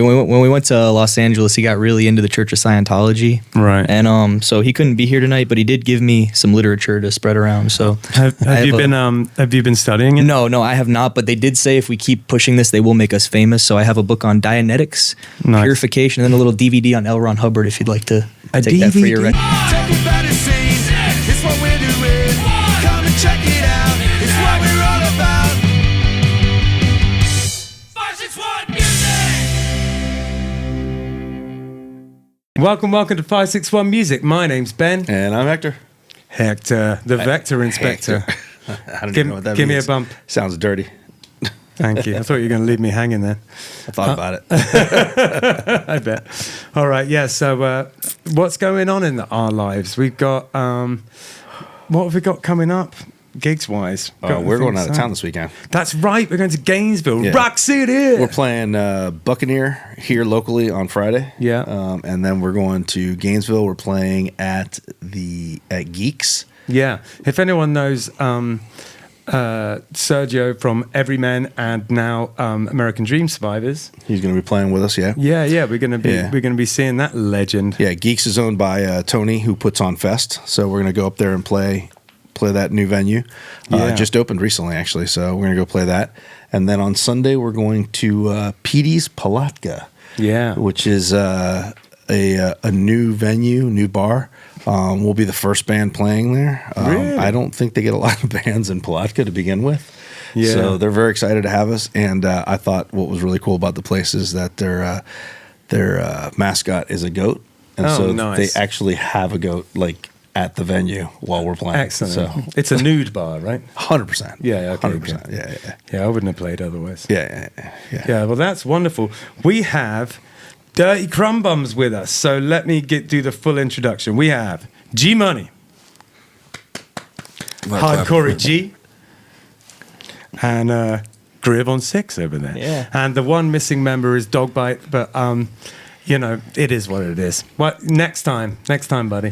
When we went to Los Angeles, he got really into the Church of Scientology. Right. And so he couldn't be here tonight, but he did give me some literature to spread around. So have you been studying it? No, I have not. But they did say if we keep pushing this, they will make us famous. So I have a book on Dianetics, purification, and then a little DVD on L. Ron Hubbard if you'd like to take that for your record. Welcome to 561 Music. My name's Ben. And I'm Hector. Hector, the Vector Inspector. I don't even know what that means. Give me a bump. Sounds dirty. Thank you. I thought you were going to leave me hanging there. I thought about it. I bet. All right, yeah, so what's going on in our lives? We've got, what have we got coming up? Gigs-wise. We're going out of town this weekend. That's right. We're going to Gainesville, yeah. Rock City. We're playing Buccaneer here locally on Friday. Yeah. And then we're going to Gainesville. We're playing at Geeks. Yeah. If anyone knows Sergio from Everyman and now American Dream Survivors, he's going to be playing with us. Yeah. Yeah. We're going to be seeing that legend. Yeah. Geeks is owned by Tony, who puts on Fest. So we're going to go up there and play that new venue. Just opened recently, actually, so we're going to go play that. And then on Sunday, we're going to Petey's Palatka, which is a new venue, new bar. We'll be the first band playing there. Really? I don't think they get a lot of bands in Palatka to begin with. Yeah. So they're very excited to have us. And I thought what was really cool about the place is that their mascot is a goat. And nice. They actually have a goat, like, at the venue while we're playing. Excellent. So it's a nude bar, right? 100%. Yeah, okay, 100%. Yeah. I wouldn't have played otherwise. Yeah. Well, that's wonderful. We have Dirty Crum Bums with us. So let me do the full introduction. We have G Money, Hardcore G, and Griv on 6 over there. Yeah. And the one missing member is Dogbite, but it is what it is. What next time, buddy?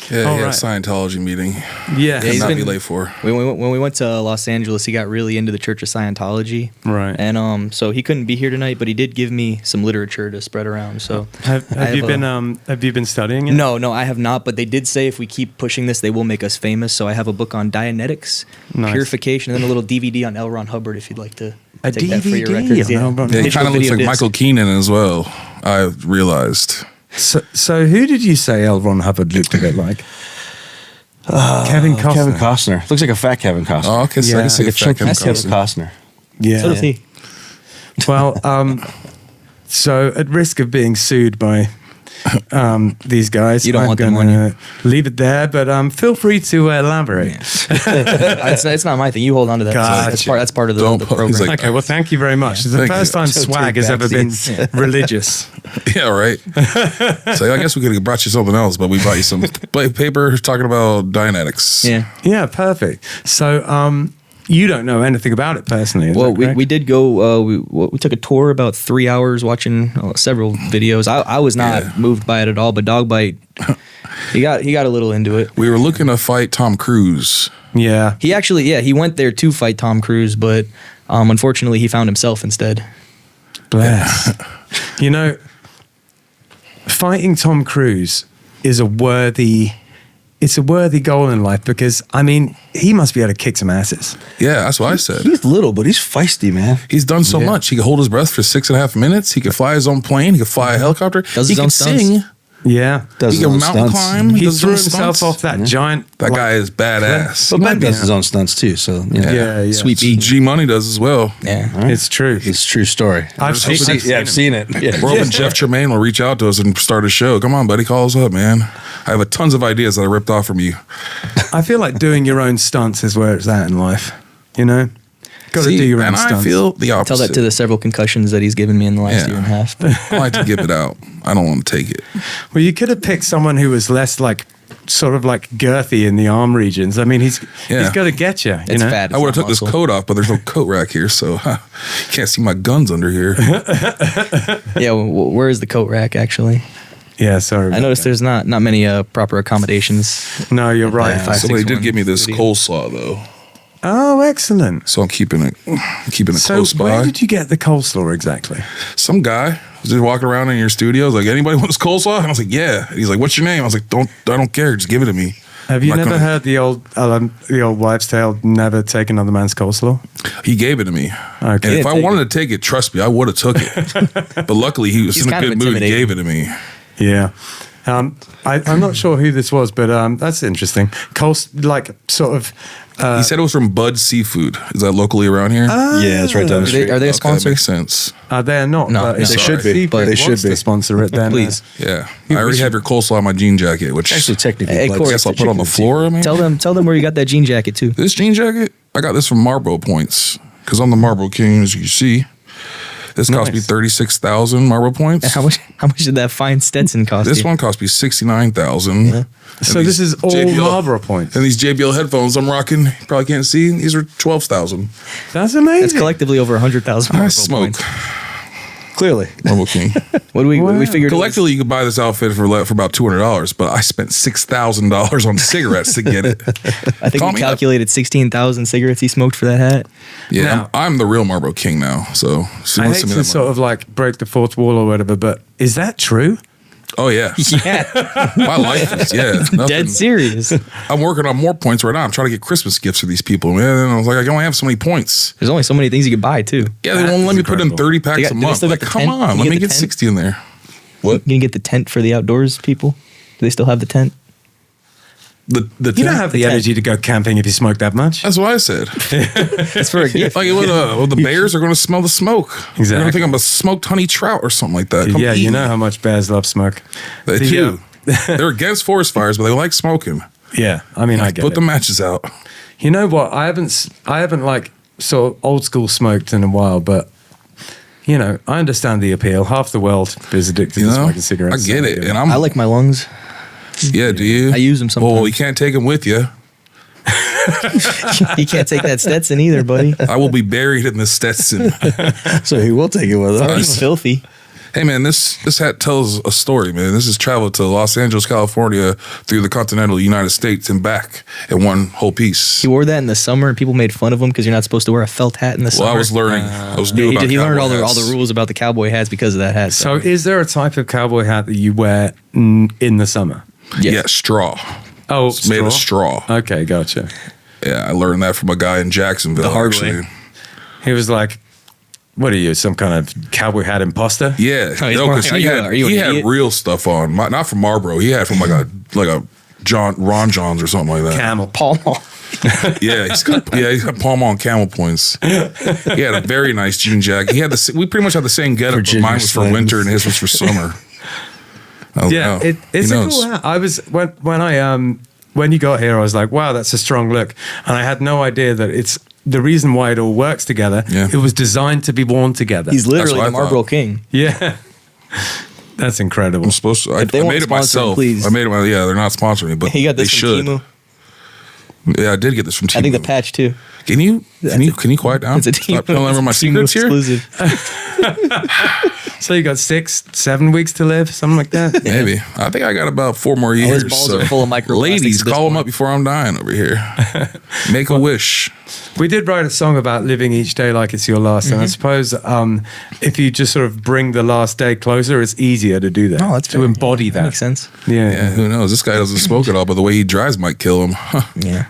Yeah, he had a Scientology meeting. Yeah. he's not been- be late for. When we went to Los Angeles, he got really into the Church of Scientology. Right. And so he couldn't be here tonight, but he did give me some literature to spread around. So have you been studying it? No, I have not. But they did say if we keep pushing this, they will make us famous. So I have a book on Dianetics, purification, and then a little DVD on L. Ron Hubbard if you'd like to take that for your records. Yeah, he kind of looks like Michael Keenan as well, I realized. So who did you say L. Ron Hubbard looked a bit like? Kevin Costner. Kevin Costner. Looks like a fat Kevin Costner. Oh, okay, so I can see like a fat Kevin Kevin Costner. Costner. Yeah. So does he. Well, so at risk of being sued by these guys, You don't want them I'm going to leave it there, but feel free to elaborate. It's not my thing. You hold on to that. Gotcha. That's part of the Don't- program. he's like, Okay, well, thank you very much. It's the Thank first you. time So swag take has ever been backseats. religious. Yeah, right. So I guess we could have brought you something else, but we brought you some paper talking about Dianetics. Yeah. Yeah, perfect. So you don't know anything about it personally, is Well, that correct? we did go. We took a tour about 3 hours, watching several videos. I was not moved by it at all, but Dogbite, he got a little into it. We were looking to fight Tom Cruise. Yeah. He actually, he went there to fight Tom Cruise, but unfortunately, he found himself instead. Bless. Fighting Tom Cruise is a worthy goal in life because, I mean, he must be able to kick some asses. Yeah, that's what I said. He's little, but he's feisty, man. He's done so much. He could hold his breath for 6.5 minutes. He could fly his own plane. He could fly a helicopter. Does he his own could stunts. sing. Yeah. Does He his can own mountain stunts. climb. He does his threw own himself stunts. off that giant... That guy is badass. But Ben does Yeah. his own stunts too, so Yeah. Sweet beat. G Money does as well. Yeah. It's true. It's a true story. I've seen it. Yeah. We're hoping Jeff Tremaine will reach out to us and start a show. Come on, buddy, call us up, man. I have tons of ideas that I ripped off from you. I feel like doing your own stunts is where it's at in life. Got to do your own and stunts. I feel the opposite. Tell that to the several concussions that he's given me in the last year and a half. I like to give it out. I don't want to take it. Well, you could have picked someone who was less sort of girthy in the arm regions. I mean, he's got to get you. It's fat. I would have took this coat off, but there's no coat rack here, so you can't see my guns under here. Yeah, where is the coat rack actually? Yeah, sorry. I noticed there's not many proper accommodations. No, you're right. Somebody did give me this coleslaw though, Oh, excellent. so I'm keeping it So close where by. did you get the coleslaw exactly? Some guy was just walking around in your studio. I was like, anybody want this coleslaw? And I was like, yeah. And he's like, what's your name? I was like, I don't care. Just give it to me. Have you never heard the old wives' tale? Never take another man's coleslaw. He gave it to me. Okay. And if I wanted to take it, trust me, I would have took it. But luckily, he was in a good mood. He gave it to me. Yeah. I'm not sure who this was, but that's interesting. He said it was from Bud Seafood. Is that locally around here? Yeah, it's right down the street. Are they a sponsor? That makes sense. They're not. No, they should be. But they should be. To sponsor it then. Please. Yeah. I already have your coleslaw on my jean jacket, which Actually, technically, Hey, Bud Corey, I guess I'll put on the floor. I mean, Tell them where you got that jean jacket too. this jean jacket, I got this from Marlboro points because I'm the Marlboro King, as you can see. This cost me 36,000 Marlboro points. How much did that fine Stetson cost This you? one cost me 69,000. Yeah. So this is all Marlboro points. And these JBL headphones I'm rocking, you probably can't see. These are 12,000. That's amazing. That's collectively over 100,000. I smoke. Clearly. Marlboro King. What do we figured? Collectively, you could buy this outfit for about $200, but I spent $6,000 on cigarettes to get it. I think we calculated 16,000 cigarettes he smoked for that hat. Yeah, Now- I'm the real Marlboro King now. So I hate to sort of like break the fourth wall or whatever, but is that true? Oh yeah, Yeah, my life is nothing. dead serious. I'm working on more points right now. I'm trying to get Christmas gifts for these people, man. And I was like, I only have so many points. There's only so many things you could buy too. Yeah, they won't let me put in 30 packs They a do they month. still got Like, the come tent? on, You let get me the get tent? 60 in there. What? You can get the tent for the outdoors people. Do they still have the tent? The You don't have the tent. energy to go camping if you smoke that much. That's what I said. It's for a gift. Like, the bears are going to smell the smoke. They're going Exactly. to think I'm a smoked honey trout or something like that. Come Yeah, eat you me. know how much bears love smoke. They do. They're against forest fires, but they like smoking. Yeah, I mean, I get Put it. the matches out. You know what? I haven't like sort of old school smoked in a while, but you know, I understand the appeal. Half the world is addicted You to know, smoking cigarettes. I get so, it, yeah. and I like my lungs. Yeah, do you? I use them sometimes. Well, you can't take them with you. You can't take that Stetson either, buddy. I will be buried in the Stetson. So he will take it with It's us. filthy. Hey man, this hat tells a story, man. This has traveled to Los Angeles, California, through the continental United States and back in one whole piece. He wore that in the summer, and people made fun of him because you're not supposed to wear a felt hat in the summer. Well, I was learning. I was new about He learned all cowboy the hats. rules about the cowboy hats because of that hat. So, is there a type of cowboy hat that you wear in the summer? Yeah, straw. Oh, It's made of straw. Okay, gotcha. Yeah, I learned that from a guy in Jacksonville. The hard actually. way. He was like, "What are you, some kind of cowboy hat imposter?" Yeah, Oh, he's no, more 'cause like, he are you had, he an had idiot? real stuff on, not from Marlboro. He had from like a Ron Johns or something like that. Camel. Paul Mall. Yeah, he's got Palm on camel points. He had a very nice jean jacket. We pretty much had the same getup, but Virginia mine was for Slims. winter and his was for summer. I don't Yeah, know. it's Who a knows? cool hat. I was when you got here, I was like, wow, that's a strong look, and I had no idea that it's the reason why it all works together. Yeah. It was designed to be worn together. He's literally what I the Marlboro thought. King. Yeah, that's incredible. I'm supposed to. I they made won't it sponsor him, myself. please. I made it. Yeah, they're not sponsoring me, but He got they this from should. Temu. Yeah, I did get this from Temu. I think the patch too. Can you quiet down? It's a Stop Temu. telling everyone my it's a Temu secrets here. exclusive. So you got 6-7 weeks to live, something like that. Maybe. I think I got about 4 more his years. balls are full of microplastics Ladies, at this call them point. up before I'm dying over here. Make a wish. We did write a song about living each day like it's your last, and I suppose if you just sort of bring the last day closer, it's easier to do that. Oh, that's to fair. embody that. Makes sense. Yeah, Yeah, who knows? This guy doesn't smoke at all, but the way he drives might kill him. Yeah.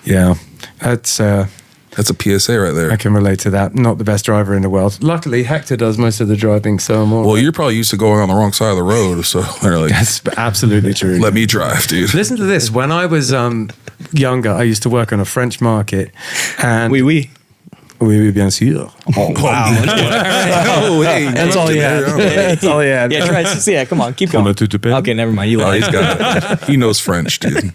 yeah. That's That's a PSA right there. I can relate to that. Not the best driver in the world. Luckily, Hector does most of the driving, so I'm all Well, right. you're probably used to going on the wrong side of the road, so they're like, That's absolutely true. let me drive, dude. Listen to this. When I was younger, I used to work on a French market, and Oui. oui, bien sûr. Oh, hey. That's all he had. That's all he had. Yeah, try it. Yeah, come on. Keep going. Comment tout à Okay, never mind. You Oh, lied. he's got it. He knows French, dude.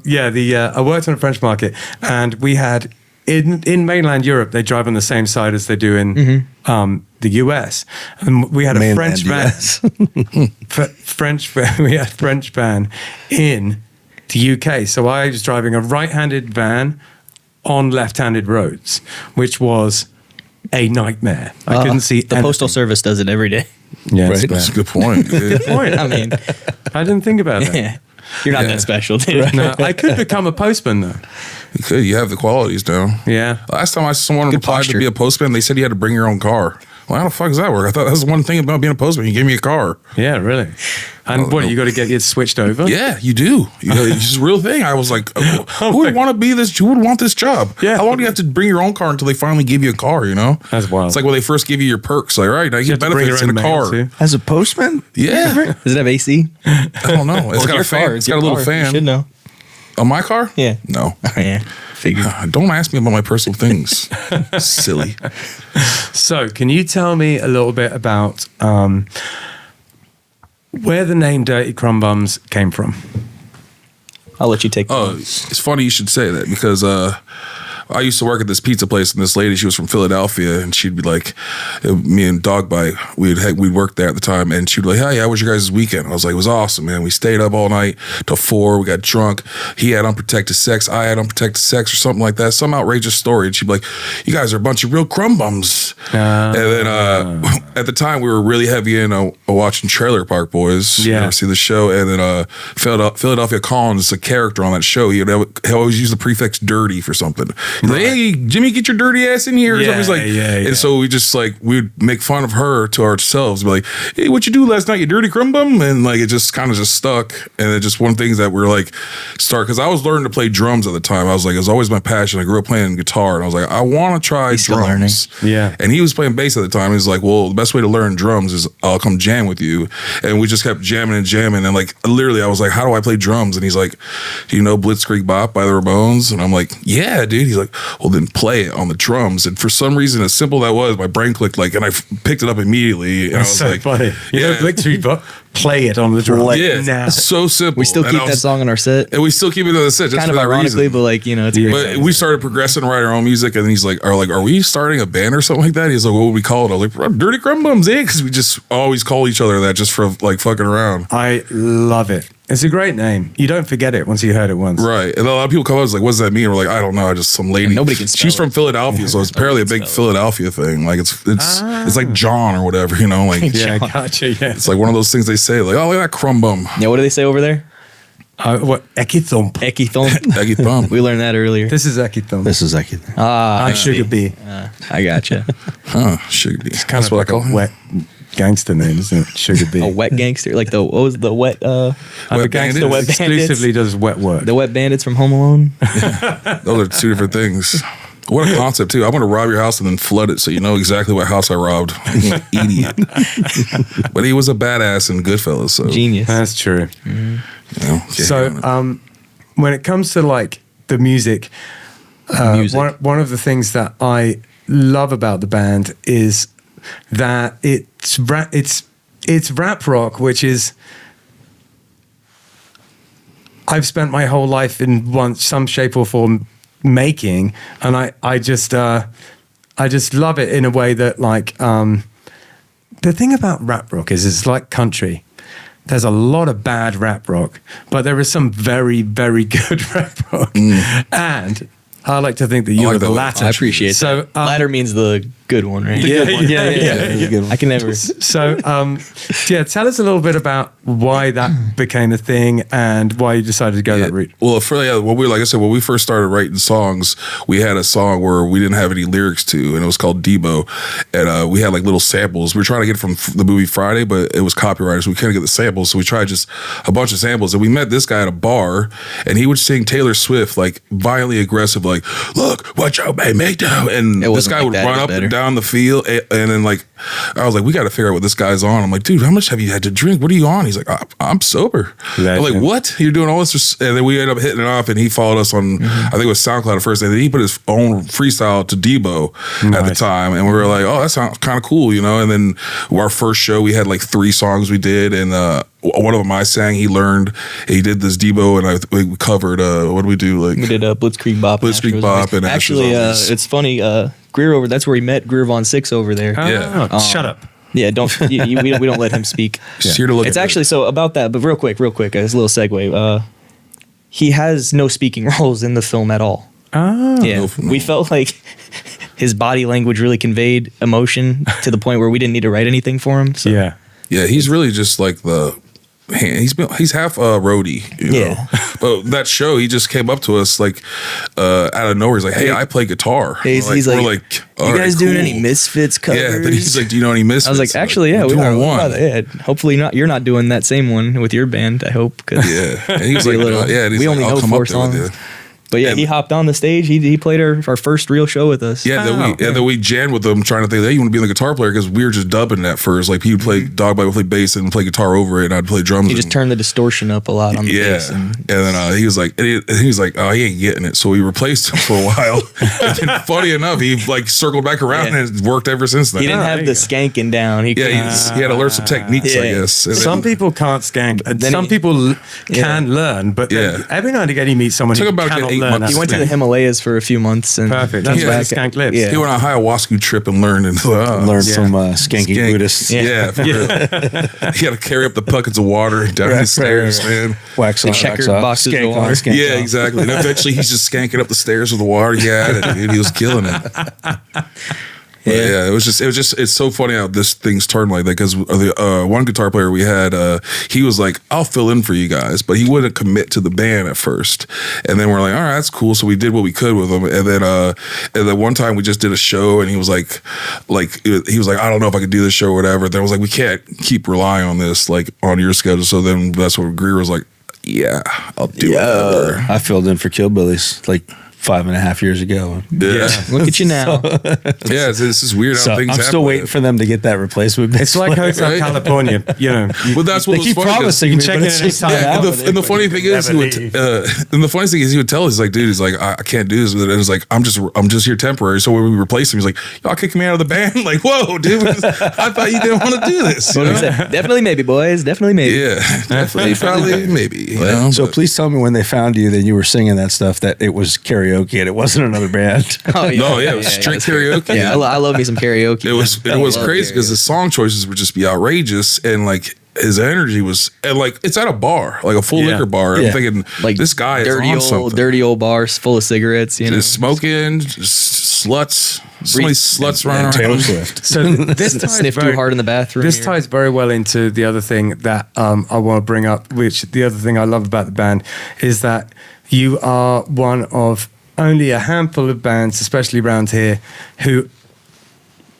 Yeah, I worked on a French market, and we had in mainland Europe they drive on the same side as they do in the US, and we had a Mainland French van. US. We had French van in the UK. So I was driving a right-handed van on left-handed roads, which was a nightmare. I couldn't see The Postal Service does it every day. Yeah, Right. That's a good point, dude. point. I mean, I didn't think about that. yeah. You're not Yeah. that special, dude. No, I could become a postman though. You could. You have the qualities down. Yeah. Last time someone applied posture. to be a postman, they said you had to bring your own car Well, how the fuck does that work? I thought that's the one thing about being a postman. You gave me a car. Yeah, really. And what, you got to get it switched over? Yeah, you do. It's just a real thing. I was like, who would want to be this? Who would want this job? Yeah. How long do you have to bring your own car until they finally give you a car, you know? That's wild. It's like when they first give you your perks. Like, all right, now you get benefits in a car. As a postman? Yeah. Does it have AC? I don't know. It's got a fan. It's got a little fan. You should know. On my car? Yeah. No. Yeah. Figured. Don't ask me about my personal things. Silly. So, can you tell me a little bit about where the name Dirty Crum Bums came from? I'll let you take that. Oh, it's funny you should say that because I used to work at this pizza place, and this lady, she was from Philadelphia, and she'd be like, me and Dogbite, we'd worked there at the time, and she'd be like, hey, how was your guys' weekend? I was like, it was awesome, man. We stayed up all night till 4, we got drunk. He had unprotected sex, I had unprotected sex, or something like that, some outrageous story, and she'd be like, you guys are a bunch of real crumb bums. And then at the time, we were really heavy in watching Trailer Park Boys. Yeah. You ever see the show? And then Philadelphia Collins is a character on that show. He always use the prefix dirty for something. He's like, hey, Jimmy, get your dirty ass in here. Or something. He's like, and so we just like, we'd make fun of her to ourselves. Be like, hey, what you do last night, you dirty crumb bum? And like, it just kind of just stuck. And it just one of the things that we're like, because I was learning to play drums at the time. I was like, it was always my passion. I grew up playing guitar. And I was like, I want to try drums. Yeah. And he was playing bass at the time. He's like, well, the best way to learn drums is I'll come jam with you. And we just kept jamming and jamming. And like, literally, I was like, how do I play drums? And he's like, do you know Blitzkrieg Bop by the Ramones? And I'm like, yeah, dude. He's like, well, then play it on the drums. And for some reason, as simple that was, my brain clicked like, and I picked it up immediately. And That's I was so like, funny. You know, Blitzkrieg Bop, play it on the drum. yeah, Nah. so simple. We still And keep that song in our set. and we still keep it on the set, just Kind for of that ironically, reason. but like, you know, it's great. But we started progressing, write our own music, and then he's like, are we starting a band or something like that? He's like, what would we call it? I was like, Dirty Crum Bums, eh? Because we just always call each other that just for like fucking around. I love it. It's a great name. You don't forget it once you heard it once. Right. And a lot of people come up and like, what does that mean? We're like, I don't know. Just some lady. And nobody can spell She's it. from Philadelphia, so it's apparently a big Philadelphia thing. Like it's like John or whatever, you know? Like Yeah, gotcha. Yeah. it's like one of those things they say, like, oh, look at that crumb bum. Yeah, what do they say over there? What? Eki Thump. Eki thump. Eggy thumb. We learned that earlier. This is Eki Thump. This is like I'm Sugar Bee. I gotcha. Huh, sugar. Kind of what like I call a him. wet gangster name, isn't it? Sugar Bee. A wet gangster, like the what was the wet I'm a Wet gangster bandits. that exclusively does wet work. the wet bandits from Home Alone? Those are two different things. What a concept, too. I want to rob your house and then flood it so you know exactly what house I robbed. Idiot. But he was a badass in Goodfellas, so. Genius. That's true. You know, So, when it comes to like the music, one of the things that I love about the band is that it's rap rock, which is I've spent my whole life in some shape or form making, and I just love it in a way that like the thing about rap rock is it's like country. There's a lot of bad rap rock, but there is some very, very good rap rock. And I like to think that you're like the that. latter. I appreciate so, that. Latter means the good one, right? Yeah. I can never. So, tell us a little bit about why that became a thing and why you decided to go that route. Well, like I said, when we first started writing songs, we had a song where we didn't have any lyrics to, and it was called Debo, and we had like little samples. We were trying to get it from the movie Friday, but it was copyrighted, so we couldn't get the samples. So we tried just a bunch of samples, and we met this guy at a bar, and he would sing Taylor Swift like violently aggressive, like "Look what you made me do," and this guy would run up and down the field, and then like I was like, we got to figure out what this guy's on. I'm like, dude, how much have you had to drink? What are you on? He's like, I'm sober. I'm like, what? You're doing all this? And then we ended up hitting it off, and he followed us on, I think it was SoundCloud at first, and then he put his own freestyle to Debo at the time, and we were like, oh, that sounds kind of cool, you know? And then our first show, we had like 3 songs we did, and one of them I sang, he learned, he did this Debo, and we covered, what did we do? Like We did Blitzkrieg Bop. Blitzkrieg Bop and actually, it's funny. Greer that's where he met Greer Von Six over there. Yeah. Shut up. Yeah, we don't let him speak. Just here to look It's at actually so about that, but real quick, as a little segue. He has no speaking roles in the film at all. Oh. Yeah, we felt like his body language really conveyed emotion to the point where we didn't need to write anything for him. So. Yeah. Yeah, he's really just like the he's half roadie, you know? But that show, he just came up to us like out of nowhere. He's like, "Hey, I play guitar." He's like, "You guys doing any Misfits covers?" Yeah, then he's like, "Do you know any Misfits?" I was like, "Actually, yeah, we're doing one." Yeah, hopefully not. You're not doing that same one with your band. I hope. Yeah, and he was like, and he's we like, only I'll know come 4 up there with songs. you. But yeah, he hopped on the stage. He played our first real show with us. Yeah, then we jammed with him, trying to think, hey, you want to be the guitar player? Because we were just dubbing at first. Like he would play Dogbite would play bass and play guitar over it, and I'd play drums. He just turned the distortion up a lot on the bass. And then he was like, oh, he ain't getting it. So we replaced him for a while. And then, funny enough, he like circled back around and it's worked ever since then. He didn't have the skanking down. He had to learn some techniques, I guess. And some people can't skank. Some people can learn, but every now and again you meet someone who cannot learn. He went to the Himalayas for a few months and perfect. That's where skank lives. He went on a ayahuasca trip and learned some skanky Buddhists. He had to carry up the buckets of water down the stairs, man. Wax on, checkered boxes of water. Yeah, exactly. And eventually he's just skanking up the stairs with the water he had, and he was killing it. Yeah, it's so funny how this thing's turned like that, because the one guitar player we had, he was like, I'll fill in for you guys, but he wouldn't commit to the band at first. And then we're like, all right, that's cool. So we did what we could with him. And then one time we just did a show and he was like, I don't know if I could do this show or whatever. Then I was like, we can't keep relying on this, like on your schedule. So then that's what Greer was like, yeah, I'll do it. I filled in for Killbillies like 5.5 years ago. Yeah. Look at you now. This is weird how things I'm still waiting for them to get that replacement. It's like Hotel California, you know. Well, that's what they was keep funny. promising me, but it's just not and the funny thing is, the funniest thing is, he would tell us, he's like, dude, he's like, I can't do this with it. And it's like, I'm just here temporary. So when we replaced him, he's like, y'all kicked me out of the band. Like, whoa, dude, I thought you didn't want to do this. You know? Definitely maybe, boys. Definitely maybe. Yeah, definitely, probably, maybe. So please tell me when they found you that you were singing that stuff, that it was karaoke and it wasn't another band. It was strict karaoke. Yeah, I love me some karaoke. It was crazy because his song choices would just be outrageous, and like his energy was, and like it's at a bar, like a full liquor bar. I'm thinking, like, this guy is on something. Dirty old bars full of cigarettes, you know, just smoking, just sluts. So many sluts running around. Taylor Swift. So this sniff too hard in the bathroom. This ties very well into the other thing that I want to bring up, which the other thing I love about the band is that you are one of only a handful of bands, especially around here, who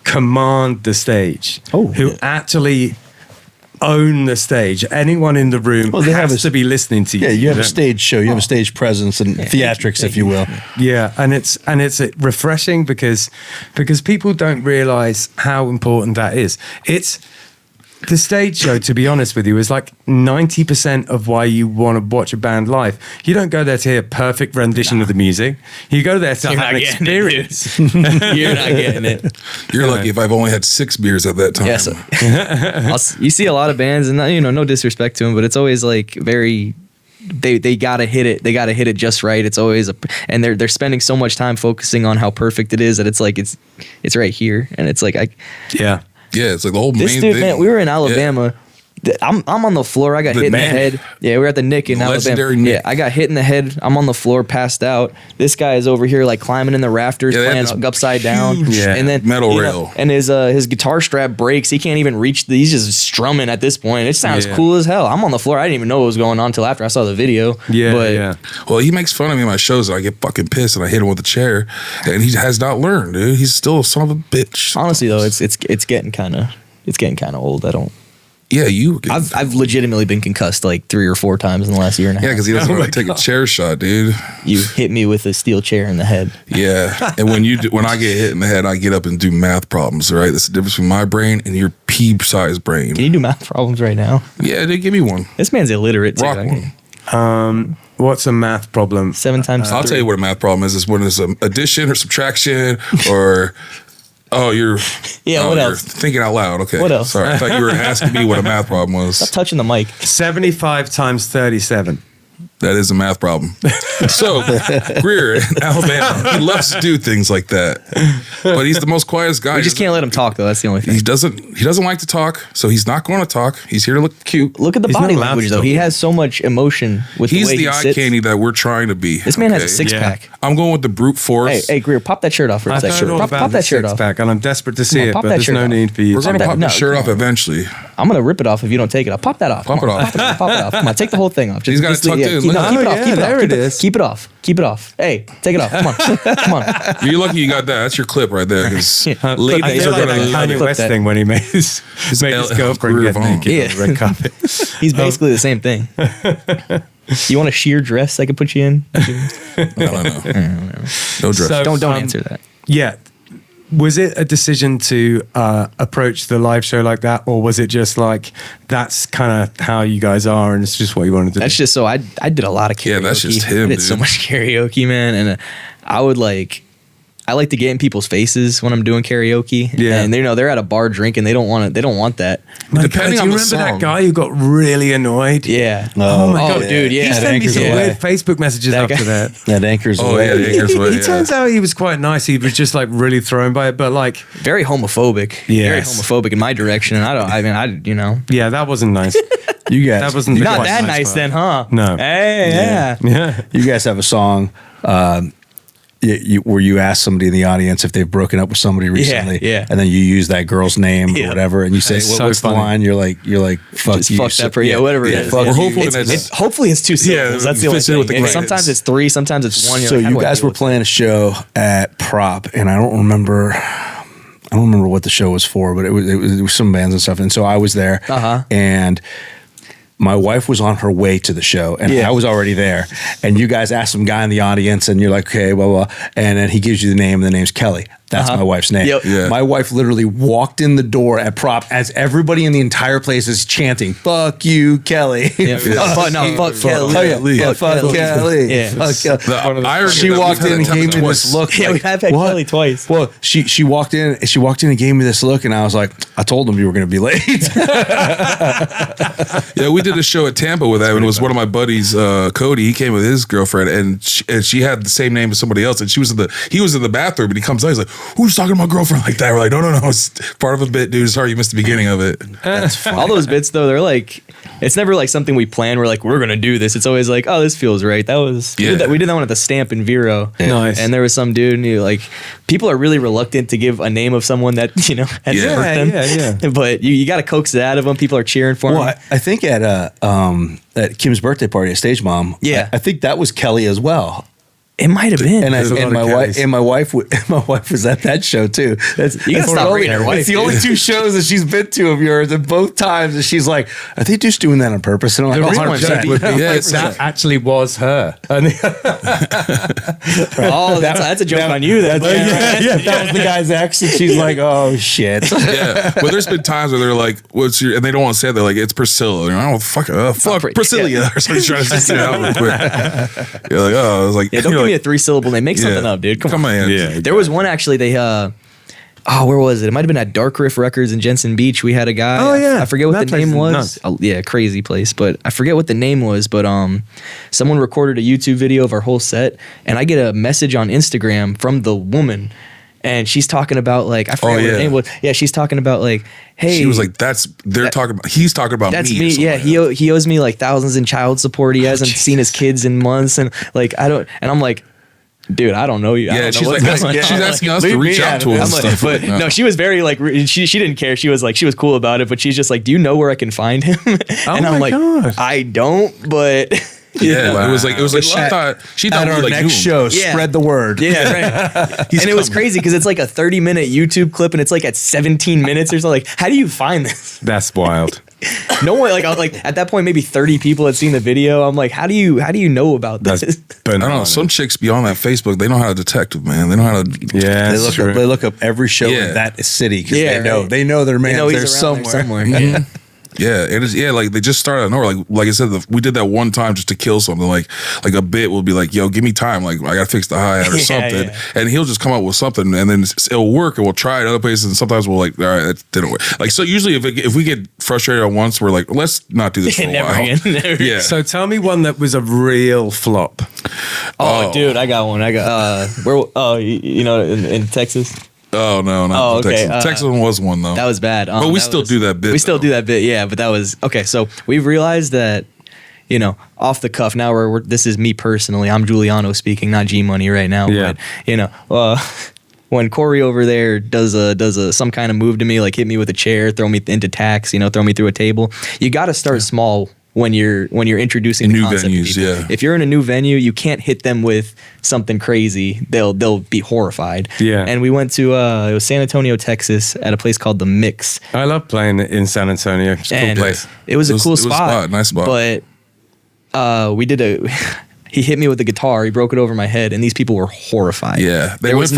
command the stage, who actually own the stage. Anyone in the room has to be listening to you. Yeah, you have a stage show, you have a stage presence and theatrics, if you will. Yeah, and it's refreshing because people don't realize how important that is. It's the stage show, to be honest with you, is like 90% of why you want to watch a band live. You don't go there to hear a perfect rendition of the music. You go there to have an experience. You're not getting it. You're lucky if I've only had 6 beers at that time. Yes. You see a lot of bands, and no disrespect to them, but it's always like very. They gotta hit it. They gotta hit it just right. It's always and they're spending so much time focusing on how perfect it is that it's like it's right here, and it's like Yeah, it's like the whole this main dude, thing. man, we were in Alabama. I'm on the floor. I got hit in the head. Yeah, we were at the Nick in Legendary Alabama. Nick. Yeah, I got hit in the head. I'm on the floor, passed out. This guy is over here like climbing in the rafters, playing upside down. And then metal rail. And his guitar strap breaks. He can't even reach. He's just strumming at this point. It sounds cool as hell. I'm on the floor. I didn't even know what was going on until after I saw the video. Well, he makes fun of me in my shows, and I get fucking pissed, and I hit him with a chair, and he has not learned, dude. He's still a son of a bitch. Honestly, though, it's getting kind of old. I don't. Yeah, I've legitimately been concussed like 3 or 4 times in the last year and a half. Yeah, because he doesn't know how to take a chair shot, dude. You hit me with a steel chair in the head. Yeah, and when I get hit in the head, I get up and do math problems. Right, that's the difference between my brain and your pea-sized brain. Can you do math problems right now? Yeah, they give me one. This man's illiterate. Rock one. What's a math problem? 7 times 3. I'll tell you what a math problem is. It's when it's addition or subtraction or. Oh, you're what else? Thinking out loud. Okay. What else? Sorry, I thought you were asking me what a math problem was. Stop touching the mic. 75 times 37. That is a math problem. So, Greer in Alabama, he loves to do things like that. But he's the most quietest guy. We just can't let him talk, though. That's the only thing. He doesn't like to talk, so he's not going to talk. He's here to look cute. Look at the body language, though. He has so much emotion with the way he sits. He's the eye candy that we're trying to be. This man has a six-pack. I'm going with the brute force. Hey, Greer, pop that shirt off for a second. Pop that shirt off. And I'm desperate to see it, but there's no need for you. We're going to pop the shirt off eventually. I'm gonna rip it off if you don't take it off. Pop that off. Pop it off. Pop it off. Come on, take the whole thing off. He's got it tucked in. Keep it off. Keep it there off. it is. Keep it off. Keep it off. Hey, take it off. Come on. Come on. You're lucky you got that. That's your clip right there. Because I ladies feel are like gonna that love Kanye it. West thing when he made his girlfriend get naked on the red carpet. He's basically the same thing. You want a sheer dress I can put you in? I don't know. No dress. So- Don't answer that. Yeah. Was it a decision to approach the live show like that, or was it just like that's kind of how you guys are and it's just what you wanted to That's do? just so I did a lot of karaoke. Yeah, that's just him, I did so dude. much karaoke, man, and I like to get in people's faces when I'm doing karaoke. Yeah. And they're at a bar drinking. They don't want that. My Depending God, on do you the remember song. that guy who got really annoyed? Yeah. Oh my God, dude, yeah. He sent me some Yeah. weird Facebook messages That after guy- that. That anchors Oh, away. yeah, the anchor's away. He Yeah. turns out he was quite nice. He was just like really thrown by it, but like, Very homophobic. Very Yes. homophobic in my direction. And yeah, that wasn't nice. You guys, That wasn't you, the not quite that nice nice part. then, huh? No. Hey, yeah. Yeah. you guys have a song where you ask somebody in the audience if they've broken up with somebody recently, yeah. and then you use that girl's name Yeah. or whatever, and you say, That's "What- so "What's funny. the line?" You're like, "Fuck Just you." fuck that for whatever it is. fuck We're you. hopeful It's, that's- hopefully it's two syllables. That's the only fits in thing. with the And credits. sometimes it's three, sometimes it's one. You're So like, how you do I guys deal were with playing a show at Prop, and I don't remember what the show was for, but it was some bands and stuff, and so I was there, and my wife was on her way to the show, and Yeah. I was already there. And you guys asked some guy in the audience, and you're like, okay, blah, blah. And then he gives you the name, and the name's Kelly. That's my wife's name. Yep. Yeah. My wife literally walked in the door at Prop as everybody in the entire place is chanting, "Fuck you, Kelly." Yeah. Fuck Kelly. Oh, yeah. Fuck Kelly. Yeah. Fuck Kelly. The irony She that we've walked had in it and gave me twice. this look. Yeah, we like, have had "What?" Kelly twice. Well, she walked in and gave me this look, and I was like, I told them you were going to be late. Yeah, we did a show at Tampa with that, and it was one of my buddies, Cody. He came with his girlfriend, and she had the same name as somebody else, and he was in the bathroom, and he comes out, he's like, "Who's talking to my girlfriend like that?" We're like, no, it's part of a bit, dude. Sorry, you missed the beginning of it. That's funny. All those bits though, they're like, it's never like something we plan. We're like, we're gonna do this. It's always like, oh, this feels right. That was we did that one at the Stamp in Vero. Nice. And there was some dude, and he, like, people are really reluctant to give a name of someone that has Yeah. hurt them. Yeah. But you got to coax it out of them. People are cheering for Well, him. I think at Kim's birthday party at Stage Mom, Yeah. I think that was Kelly as well. It might have been. And, There's a lot of my Kellys. wife was at that show too. You gotta stop bringing her wife, It's the dude. only two shows that she's been to of yours, and both times that she's like, "Are they just doing that on purpose?" And I'm The like, real one 100%. would be- Yeah, That actually was her. And Oh, that's a joke on you. Then. that was the guy's ex, and she's like, "Oh shit." Yeah, but there's been times where they're like, "What's your?" and they don't want to say it. They're like, "It's Priscilla." And I don't fuck Priscilla. Or somebody's trying to say it out real quick. You're like, "Oh," I was like, Yeah, don't you're give me a like, 3-syllable name. Make something up, dude. Come on. Yeah. There was one actually. They where was it? It might have been at Dark Riff Records in Jensen Beach. We had a guy. Oh, yeah. I forget what That the place name is was. nuts. Oh, yeah, crazy place. But I forget what the name was. But someone recorded a YouTube video of our whole set, and I get a message on Instagram from the woman, and she's talking about like I forget what her name was. Yeah, she's talking about like, hey, She was like, he's talking about that's me. me. Yeah, he owes me like thousands in child support. He hasn't seen his kids in months, and like and I'm like, dude, I don't know you. I Yeah, don't know she's what's like, going on. she's asking us to leave reach me out out to of him it. and I'm like, stuff. but no, she was very like she didn't care. She was cool about it, but she's just like, do you know where I can find him? And I'm my like, God. I don't, but Yeah, it was like she At- thought At we our like next knew him. show, Yeah. spread the word. yeah, right. And it was crazy because it's like a 30-minute YouTube clip, and it's like at 17 minutes or so. Like, how do you find this? that's wild. No one I was like at that point maybe 30 people had seen the video. I'm like, how do you know about That's this? I don't know. Some chicks beyond that Facebook, they know how to detect it, man. They know how to. Yeah, They look up every show Yeah. in that city because Yeah, they know right. they know their man he's there's around there somewhere. Yeah. Yeah, it is. Yeah, like they just started out of nowhere. Like I said, we did that one time just to kill something. Like a bit will be like, "Yo, give me time. Like I gotta fix the hi-hat or Yeah, something," yeah. and he'll just come up with something, and then it'll work, and we'll try it other places. And sometimes we'll like, "All right, that didn't work." Like so, usually if we get frustrated on once, we're like, "Let's not do this for a Never while." again. Never. Yeah. So tell me one that was a real flop. Oh, dude, I got one. I got where? Oh, you know, in Texas. Oh no, not Oh, the okay. Texas. Texas one was one though. That was bad. But we that still was- do that bit, We still though. do that bit, yeah. But that was okay. So we've realized that, off the cuff. Now this is me personally. I'm Giuliano speaking, not G Money right now. Yeah. But when Corey over there does some kind of move to me, like hit me with a chair, throw me into tax, throw me through a table, you got to start small when you're introducing the new concept to venues. people. Yeah, if you're in a new venue, you can't hit them with something crazy. They'll be horrified. Yeah. And we went to it was San Antonio, Texas, at a place called The Mix. I love playing in San Antonio. It's a cool And place. it was a cool spot. Nice spot. But we did he hit me with the guitar. He broke it over my head, and these people were horrified. Yeah, they went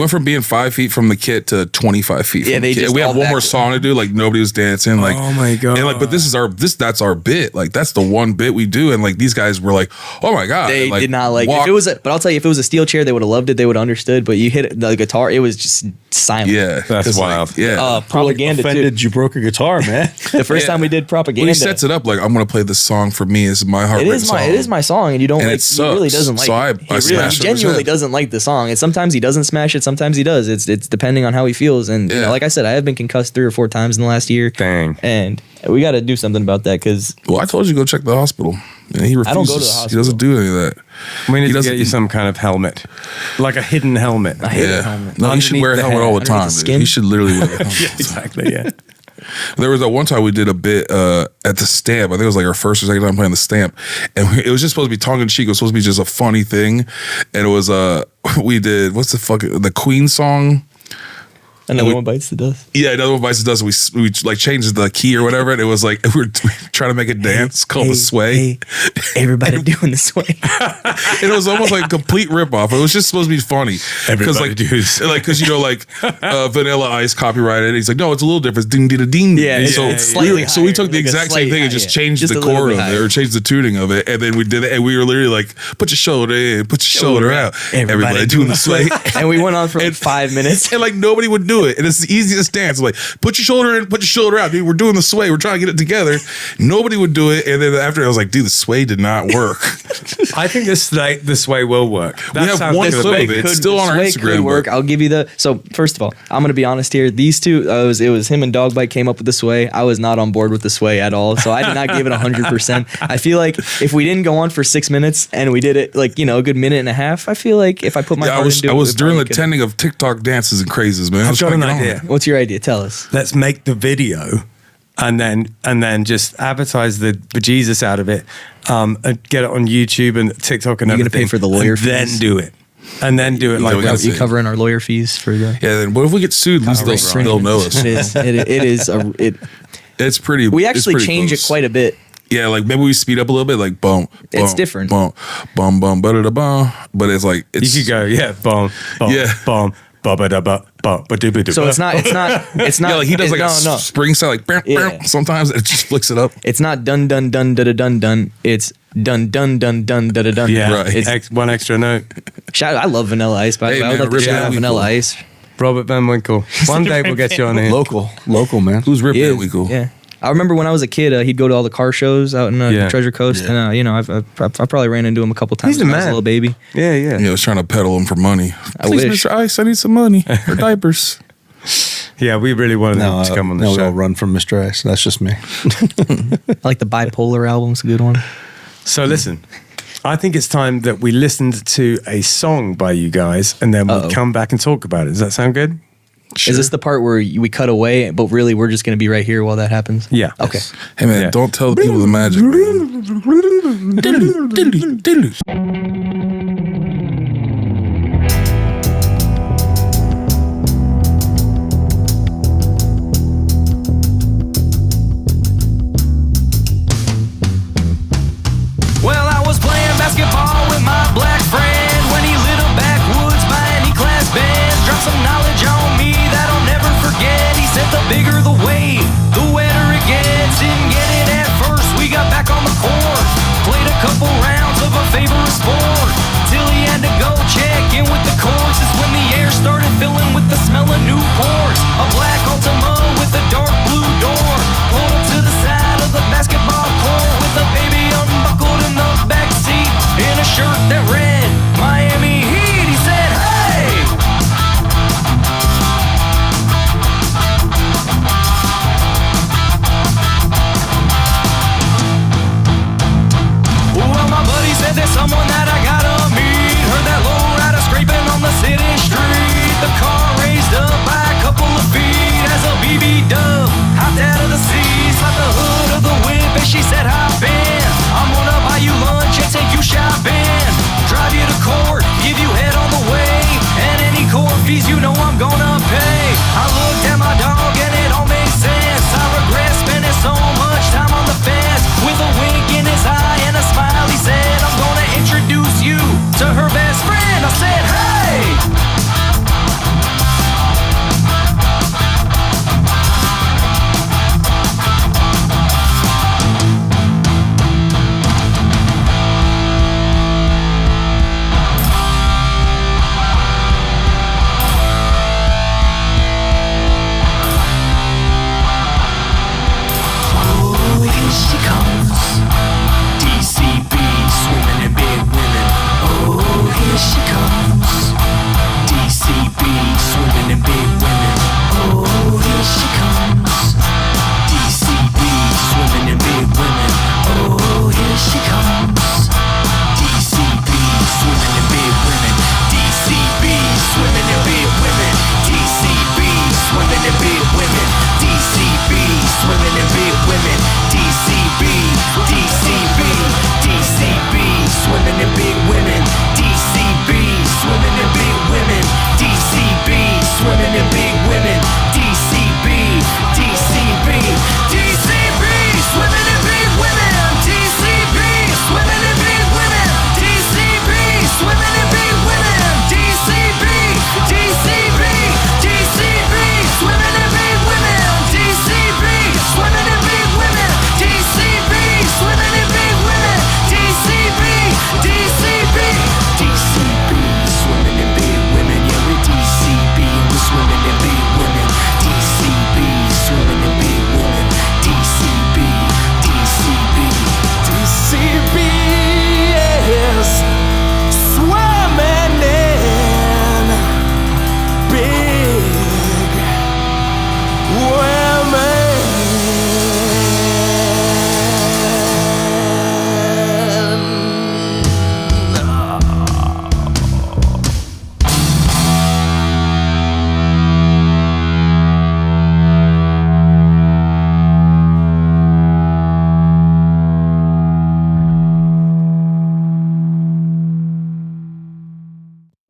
from being 5 feet from the kit to 25 feet. From the kit. We had one more song to do. Like nobody was dancing. Like oh my god. And like, but that's our bit. Like that's the one bit we do. And like these guys were like, oh my god. They like, did not like. If it was, but I'll tell you, if it was a steel chair, they would have loved it. They would have understood. But you hit the guitar, it was just silent. Yeah, that's wild. Like, yeah, propaganda too. Offended you broke a guitar, man. The first time we did propaganda, well, he sets it up like I'm gonna play this song for me. It's my heart. It is my song, and you don't. And like, it sucks. He really doesn't like. So it. He smashed it genuinely his head. doesn't like the song, and sometimes he doesn't smash it. Sometimes he does. It's depending on how he feels. And like I said, I have been concussed 3 or 4 times in the last year. Dang. And we got to do something about that because. Well, I told you to go check the hospital, and he refuses. I don't go to the hospital. He doesn't do any of that. We need to get you some kind of helmet, like a hidden helmet. A hidden helmet. No, you should wear a helmet all the time. You should literally wear a helmet. Yeah, exactly. Yeah. There was that one time we did a bit at the Stamp. I think it was like our first or second time playing the Stamp, and it was just supposed to be tongue in cheek. It was supposed to be just a funny thing, and it was we did the Queen song. Another one bites the dust. Yeah, another one bites the dust. We like changed the key or whatever, and it was like we were trying to make a dance called the sway. Hey, everybody doing the sway. It was almost like a complete ripoff. It was just supposed to be funny. Everybody does. Because Vanilla Ice copyrighted it. He's like, no, it's a little different. Ding ding ding. Yeah, So slightly so we took the higher, like a exact same slight thing and higher, just yeah. changed Just the a little chord bit of it higher. or changed the tuning of it, and then we did it, and we were literally like, put your shoulder in, put your shoulder out. Everybody doing the sway. And we went on for like 5 minutes. And like nobody would do it, and it's the easiest dance. Like, put your shoulder in, put your shoulder out, dude. We're doing the sway. We're trying to get it together. Nobody would do it, and then after I was like, dude, the sway did not work. I think this way will work. We have one clip of it. It's still on our Sway Instagram. could work. but- I'll give you the. So first of all, I'm gonna be honest here. These two, it was him and Dogbite came up with the sway. I was not on board with the sway at all. So I did not give it 100%. I feel like if we didn't go on for 6 minutes and we did it like a good minute and a half, I feel like if I put my Yeah, heart into it, I was we during the probably could've- tending of TikTok dances and crazes, man. I've got an idea. What's your idea? Tell us. Let's make the video and then just advertise the bejesus out of it, and get it on YouTube and TikTok and You're gonna everything. pay for the lawyer and then fees? do it. And then do it like we that. gotta You see. covering our lawyer fees for the? Yeah, then what if we get sued? At least they'll know us. It is. It is. It's pretty. We it's actually pretty change close. it quite a bit. Yeah, like maybe we speed up a little bit, like boom. It's different. Boom, boom, boom, da bum. But it's like it's. You could go, yeah, boom, boom, Yeah. boom, So it's not. Yeah, like he does like no. a spring sound, like bam, Yeah. bam. Sometimes it just flicks it up. It's not dun dun dun da da dun dun. It's dun dun dun dun da da dun. Yeah, Right. It's, one extra note. I love Vanilla Ice, by the Hey, way. I would man, like to Rip shout Van out Winkle. Vanilla Ice. Robert Van Winkle. One day we'll get you on here. Local, man. Who's Rip He Van is, Winkle? Yeah. I remember when I was a kid, he'd go to all the car shows out in Yeah. Treasure Coast, Yeah. and I probably ran into him a couple times He's the when I was a man. little baby. Yeah, yeah. Yeah, I was trying to peddle him for money. I Please, wish. Mr. Ice, I need some money for diapers. Yeah, we really wanted him to come on the no, we show. all run from Mr. Ice. That's just me. I like the Bipolar album's a good one. So listen, I think it's time that we listened to a song by you guys, and then we'll Uh-oh. come back and talk about it. Does that sound good? Is this the part where we cut away, but really we're just going to be right here while that happens? Yeah. Okay. Hey man, Yeah. don't tell the people the magic. Well, I was playing basketball with my black friend when he lit a backwoods by an E-class band. Dropped some knowledge on me that I'll never forget. He said the bigger the wave, the wetter it gets. Didn't get it at first, we got back on the court. Played a couple rounds of a favorite sport.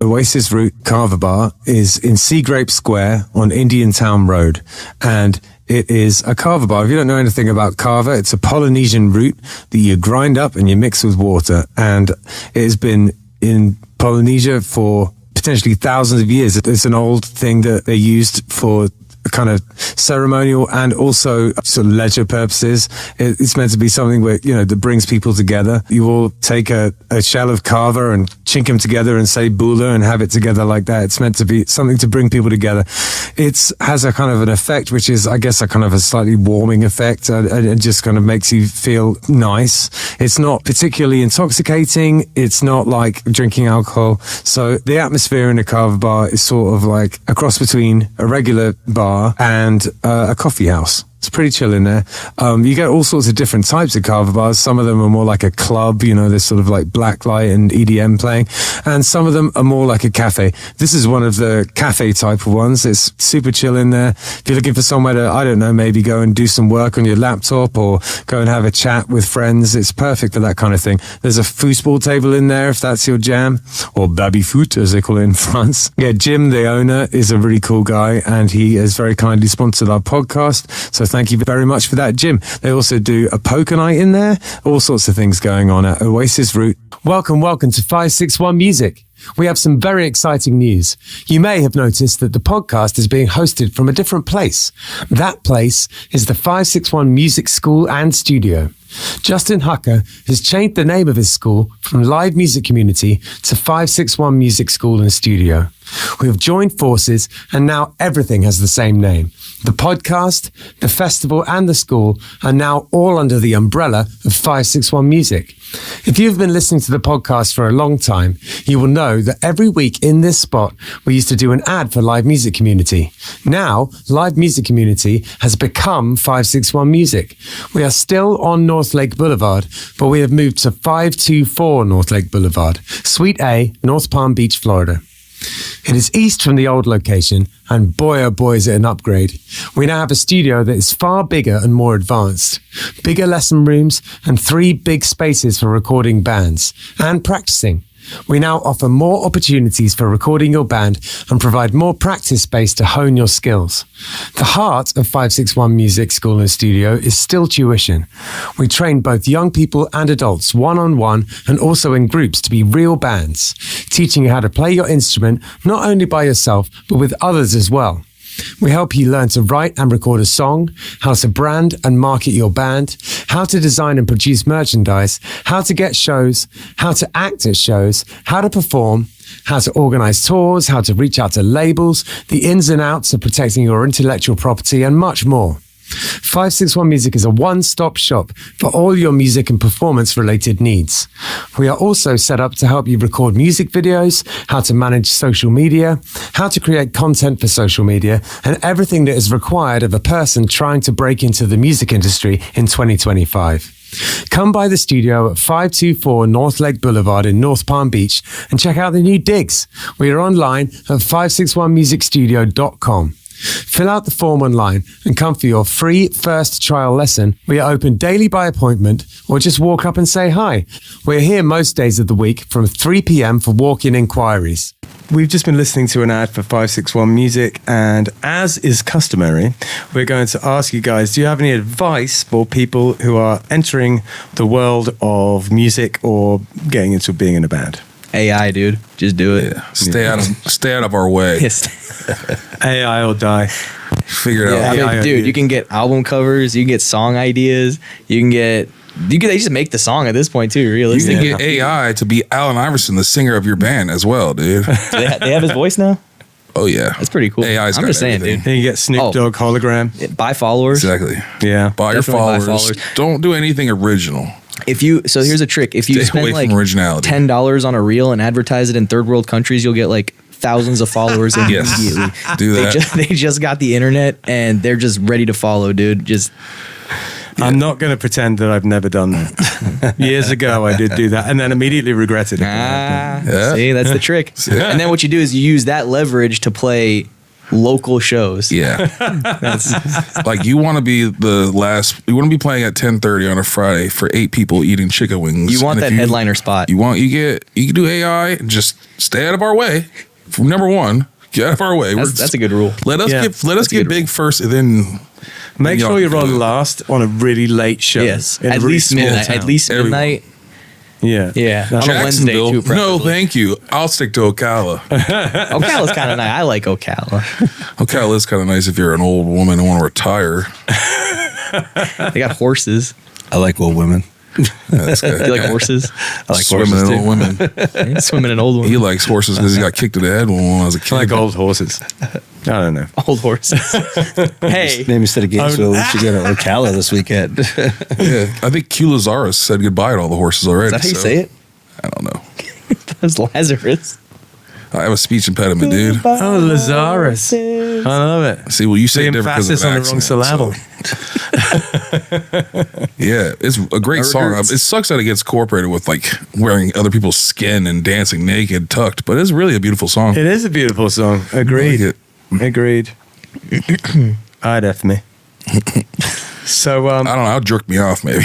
Oasis Root Carver Bar is in Seagrape Square on Indian Town Road. And it is a carver bar. If you don't know anything about carver, it's a Polynesian root that you grind up and you mix with water. And it has been in Polynesia for potentially thousands of years. It's an old thing that they used for kind of ceremonial and also sort of leisure purposes. It's meant to be something where, that brings people together. You all take a shell of carver and chink them together and say bula and have it together like that. It's meant to be something to bring people together. It has a kind of an effect, which is, I guess, a kind of a slightly warming effect. It just kind of makes you feel nice. It's not particularly intoxicating. It's not like drinking alcohol. So the atmosphere in a carver bar is sort of like a cross between a regular bar and a coffee house. It's pretty chill in there. You get all sorts of different types of carver bars. Some of them are more like a club, there's sort of like blacklight and EDM playing. And some of them are more like a cafe. This is one of the cafe type of ones. It's super chill in there. If you're looking for somewhere to, I don't know, maybe go and do some work on your laptop or go and have a chat with friends, it's perfect for that kind of thing. There's a foosball table in there if that's your jam, or baby foot as they call it in France. Yeah, Jim, the owner, is a really cool guy and he has very kindly sponsored our podcast. So thank you very much for that, Jim. They also do a poker night in there. All sorts of things going on at Oasis Root. Welcome to 561 Music. We have some very exciting news. You may have noticed that the podcast is being hosted from a different place. That place is the 561 Music School and Studio. Justin Hucker has changed the name of his school from Live Music Community to 561 Music School and Studio. We have joined forces and now everything has the same name. The podcast, the festival and the school are now all under the umbrella of 561 Music. If you've been listening to the podcast for a long time, you will know that every week in this spot, we used to do an ad for Live Music Community. Now, Live Music Community has become 561 Music. We are still on North Lake Boulevard, but we have moved to 524 North Lake Boulevard, Suite A, North Palm Beach, Florida. It is east from the old location, and boy oh boy is it an upgrade. We now have a studio that is far bigger and more advanced. Bigger lesson rooms and 3 big spaces for recording bands and practicing. We now offer more opportunities for recording your band and provide more practice space to hone your skills. The heart of 561 Music School and Studio is still tuition. We train both young people and adults one-on-one and also in groups to be real bands, teaching you how to play your instrument not only by yourself but with others as well. We help you learn to write and record a song, how to brand and market your band, how to design and produce merchandise, how to get shows, how to act at shows, how to perform, how to organize tours, how to reach out to labels, the ins and outs of protecting your intellectual property, and much more. 561 Music is a one-stop shop for all your music and performance-related needs. We are also set up to help you record music videos, how to manage social media, how to create content for social media, and everything that is required of a person trying to break into the music industry in 2025. Come by the studio at 524 North Lake Boulevard in North Palm Beach and check out the new digs. We are online at 561musicstudio.com. Fill out the form online and come for your free first trial lesson. We are open daily by appointment or just walk up and say hi. We're here most days of the week from 3 p.m. for walk-in inquiries. We've just been listening to an ad for 561 Music, and as is customary, we're going to ask you guys, do you have any advice for people who are entering the world of music or getting into being in a band? AI, dude. Just do it. Yeah. Stay out of our way. AI or die. Figure it out. I mean, dude, you can get album covers, you can get song ideas, they just make the song at this point too, You realistically. can get AI to be Allen Iverson, the singer of your band as well, dude. They have his voice now? Oh yeah, That's pretty cool. AI's I'm got just saying, everything. dude. Then you get Snoop Dogg hologram. Buy followers. Exactly. Yeah. Buy your Definitely buy followers. followers. Don't do anything original. So here's a trick. If you Stay away spend like from originality. $10 on a reel and advertise it in third world countries, you'll get like thousands of followers immediately. Yes. Do that. They just got the internet and they're just ready to follow, dude. I'm not going to pretend that I've never done that. Years ago, I did do that and then immediately regretted it. Yeah. See, that's the trick. Yeah. And then what you do is you use that leverage to play local shows. Yeah. Like you want to be the last. You want to be playing at 10:30 on a Friday for 8 people eating chicken wings. You want And that if headliner spot. You can do AI and just stay out of our way. From number one, get out of our way. That's a good rule. Let us get good big first, and then Make sure you're on last on a really late show. Yes, in a at really least small midnight. town. At least midnight. Yeah. Yeah, on a Wednesday Jacksonville. too. No, Preferably. thank you. I'll stick to Ocala. Ocala's kind of nice. I like Ocala. Ocala is kind of nice if you're an old woman and want to retire. They got horses. I like old women. That's good. You like horses? I like Swimming horses in too. old women. Yeah, swimming in old ones. He likes horses because he got kicked in the head when I was a kid. I like old horses. I don't know. Old horses. Hey, Maybe instead of Gainesville, we should go to Ocala this weekend. Yeah, I think Q Lazarus said goodbye to all the horses already. is that how you so say it? I don't know. That's Lazarus. I have a speech impediment, dude. Oh, Lazarus. I love it. See, well, you say The it different because emphasis of on an the wrong accent, syllable. so- Yeah, it's a great song. hurts. It sucks that it gets incorporated with like wearing other people's skin and dancing naked, tucked. But it's really a beautiful song. It is a beautiful song. Agreed. I like it. Agreed. I'd F me. So, I don't know. I'll jerk me off, maybe.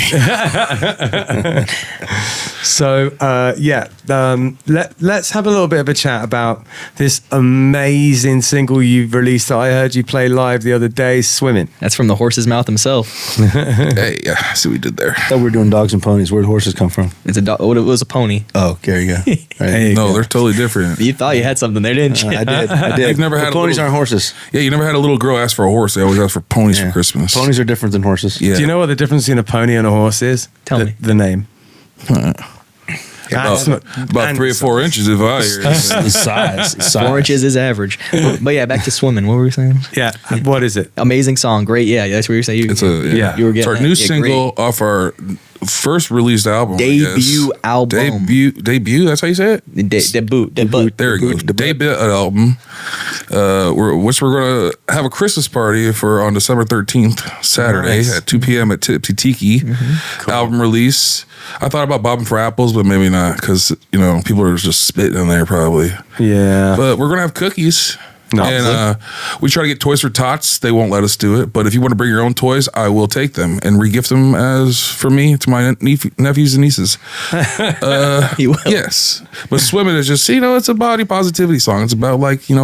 let's have a little bit of a chat about this amazing single you've released that I heard you play live the other day, Swimming. That's from the horse's mouth himself. Hey, yeah, I see what we did there. I thought we were doing dogs and ponies. Where'd horses come from? It's a dog. It was a pony. Oh, there you go. Right. There you No, go. they're totally different. You thought you had something there, didn't you? I did. You've never But had a ponies little- aren't horses. Yeah, you never had a little girl ask for a horse. They always ask for ponies for Christmas. Ponies are different than horses. Yeah. Do you know what the difference between a pony and a horse is? Tell me. The name. About 3 or 4 inches if I hear it. Size. 4 inches is average. But yeah, back to swimming. What were we saying? Yeah. What is it? Amazing song. Great. Yeah, that's what you were saying. It's a Yeah. You were It's getting our that. new Yeah, single off our first released album. I Debut guess. album. Debut. That's how you say it. Debut. There you go. Debut album. We're gonna have a Christmas party for on December 13th, Saturday Nice. at 2 p.m. at Tipsy Tiki. Album release. I thought about bobbing for apples, but maybe not because people are just spitting in there probably. Yeah. But we're gonna have cookies. Nice. And we try to get toys for tots. They won't let us do it. But if you want to bring your own toys, I will take them and regift them as for me to my nephews and nieces. You will. Yes. But swimming is just, it's a body positivity song. It's about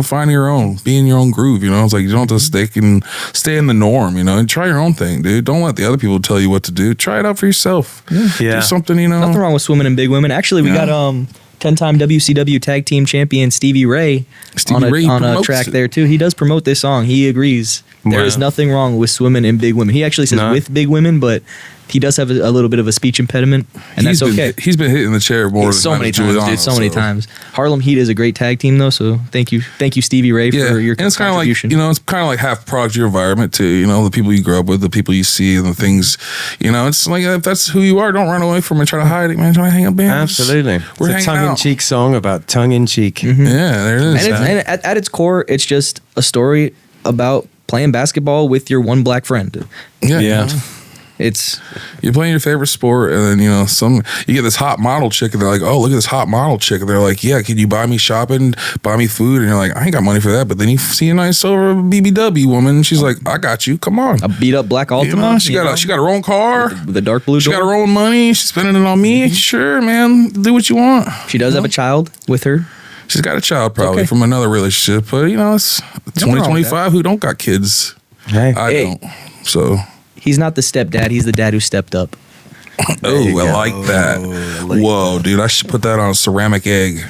finding your own, being your own groove. It's like you don't have to stay in the norm, and try your own thing, dude. Don't let the other people tell you what to do. Try it out for yourself. Yeah. Do something, Nothing wrong with swimming in big women. Actually, we got 10-time WCW Tag Team Champion Stevie Ray on a promotes track it. there too. He does promote this song. He agrees. There Wow. is nothing wrong with swimming in big women. He actually says No. with big women, but he does have a little bit of a speech impediment, and that's okay. He's been hitting the chair more So than many Giuliano, times, dude. So many times. Harlem Heat is a great tag team, though. So thank you, Stevie Ray, Yeah, for your and it's kind of like contribution. it's kind of like half product of your environment too. The people you grow up with, the people you see, and the things. It's like if that's who you are, don't run away from it. Try to hide it, man. Try to hang up bands. Absolutely. We're It's a hanging out. tongue-in-cheek song about tongue-in-cheek. Yeah, there it is. and at its core, it's just a story about playing basketball with your one black friend. Yeah. It's You're playing your favorite sport, and then you get this hot model chick, and they're like, "Oh, look at this hot model chick," and they're like, "Yeah, can you buy me shopping, buy me food?" And you're like, "I ain't got money for that." But then you see a nice over BBW woman, and she's like, "I got you. Come on." a beat up black Altima. She got her own car. with the dark blue She got door. her own money. She's spending it on me. Sure, man. Do what you want. She does have a child with her. She's got a child probably okay. from another relationship, but it's wrong with 2025. Who don't got kids? Hey. I Hey. don't. So, He's not the stepdad. He's the dad who stepped up. oh, you I go. like that. I like Whoa, dude, I should put that on a ceramic egg.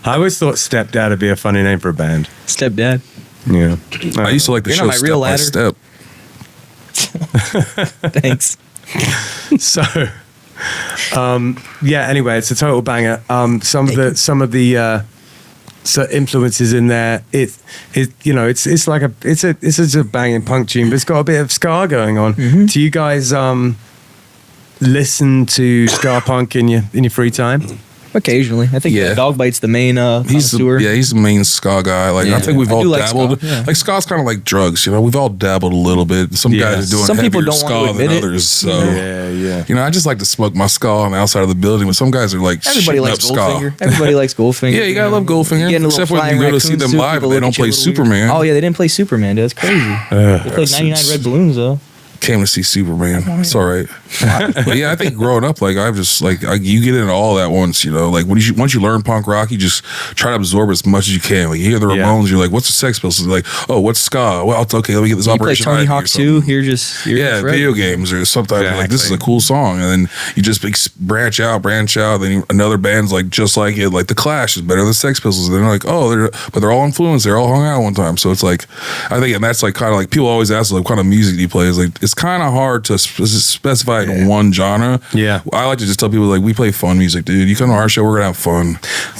I always thought Stepdad would be a funny name for a band. Stepdad. Yeah. I used to like the You're show not my Step real by ladder. Step. Thanks. So, anyway, it's a total banger. Some of the influences in there. It's a banging punk tune, but it's got a bit of ska going on. Do you guys listen to ska punk in your free time? Occasionally, I think Dog Bite's the main he's the main ska guy. Like I think we've all like dabbled. ska, yeah. Like ska's kind of like drugs, you know. We've all dabbled a little bit. Some guys are doing Some people heavier don't ska want to than admit it. others. So Yeah. you know, I just like to smoke my ska on the outside of the building. But some guys are like Everybody shooting likes up ska. Goldfinger. Everybody likes Goldfinger. Yeah, you gotta love Goldfinger. Getting a Except little when you flying go to see raccoon them suit, live, people they look don't at you play a little weird. Superman. Oh yeah, they didn't play Superman, dude. That's crazy. They played 99 Red Balloons though. Came to see Superman. It's all right. But yeah, I think growing up, like I've just like you get into all that once, you know. Like once you learn punk rock, you just try to absorb as much as you can. Like you hear the Ramones, you're like, "What's the Sex Pistols?" Like, "Oh, what's ska?" Well, it's okay. Let me get this You play Operation Tony Ivy or Hawk something. 2. You're forever. Video games or sometimes you're like, this is a cool song, and then you just branch out. Then another band's like just like it, like the Clash is better than the Sex Pistols. And they're like, but they're all influenced. They're all hung out one time. So it's like, I think, and that's like kind of like people always ask, like, what kind of music do you play? It's like it's kind of hard to specify it in one genre. Yeah. I like to just tell people, like, we play fun music, dude. You come to our show, we're gonna have fun.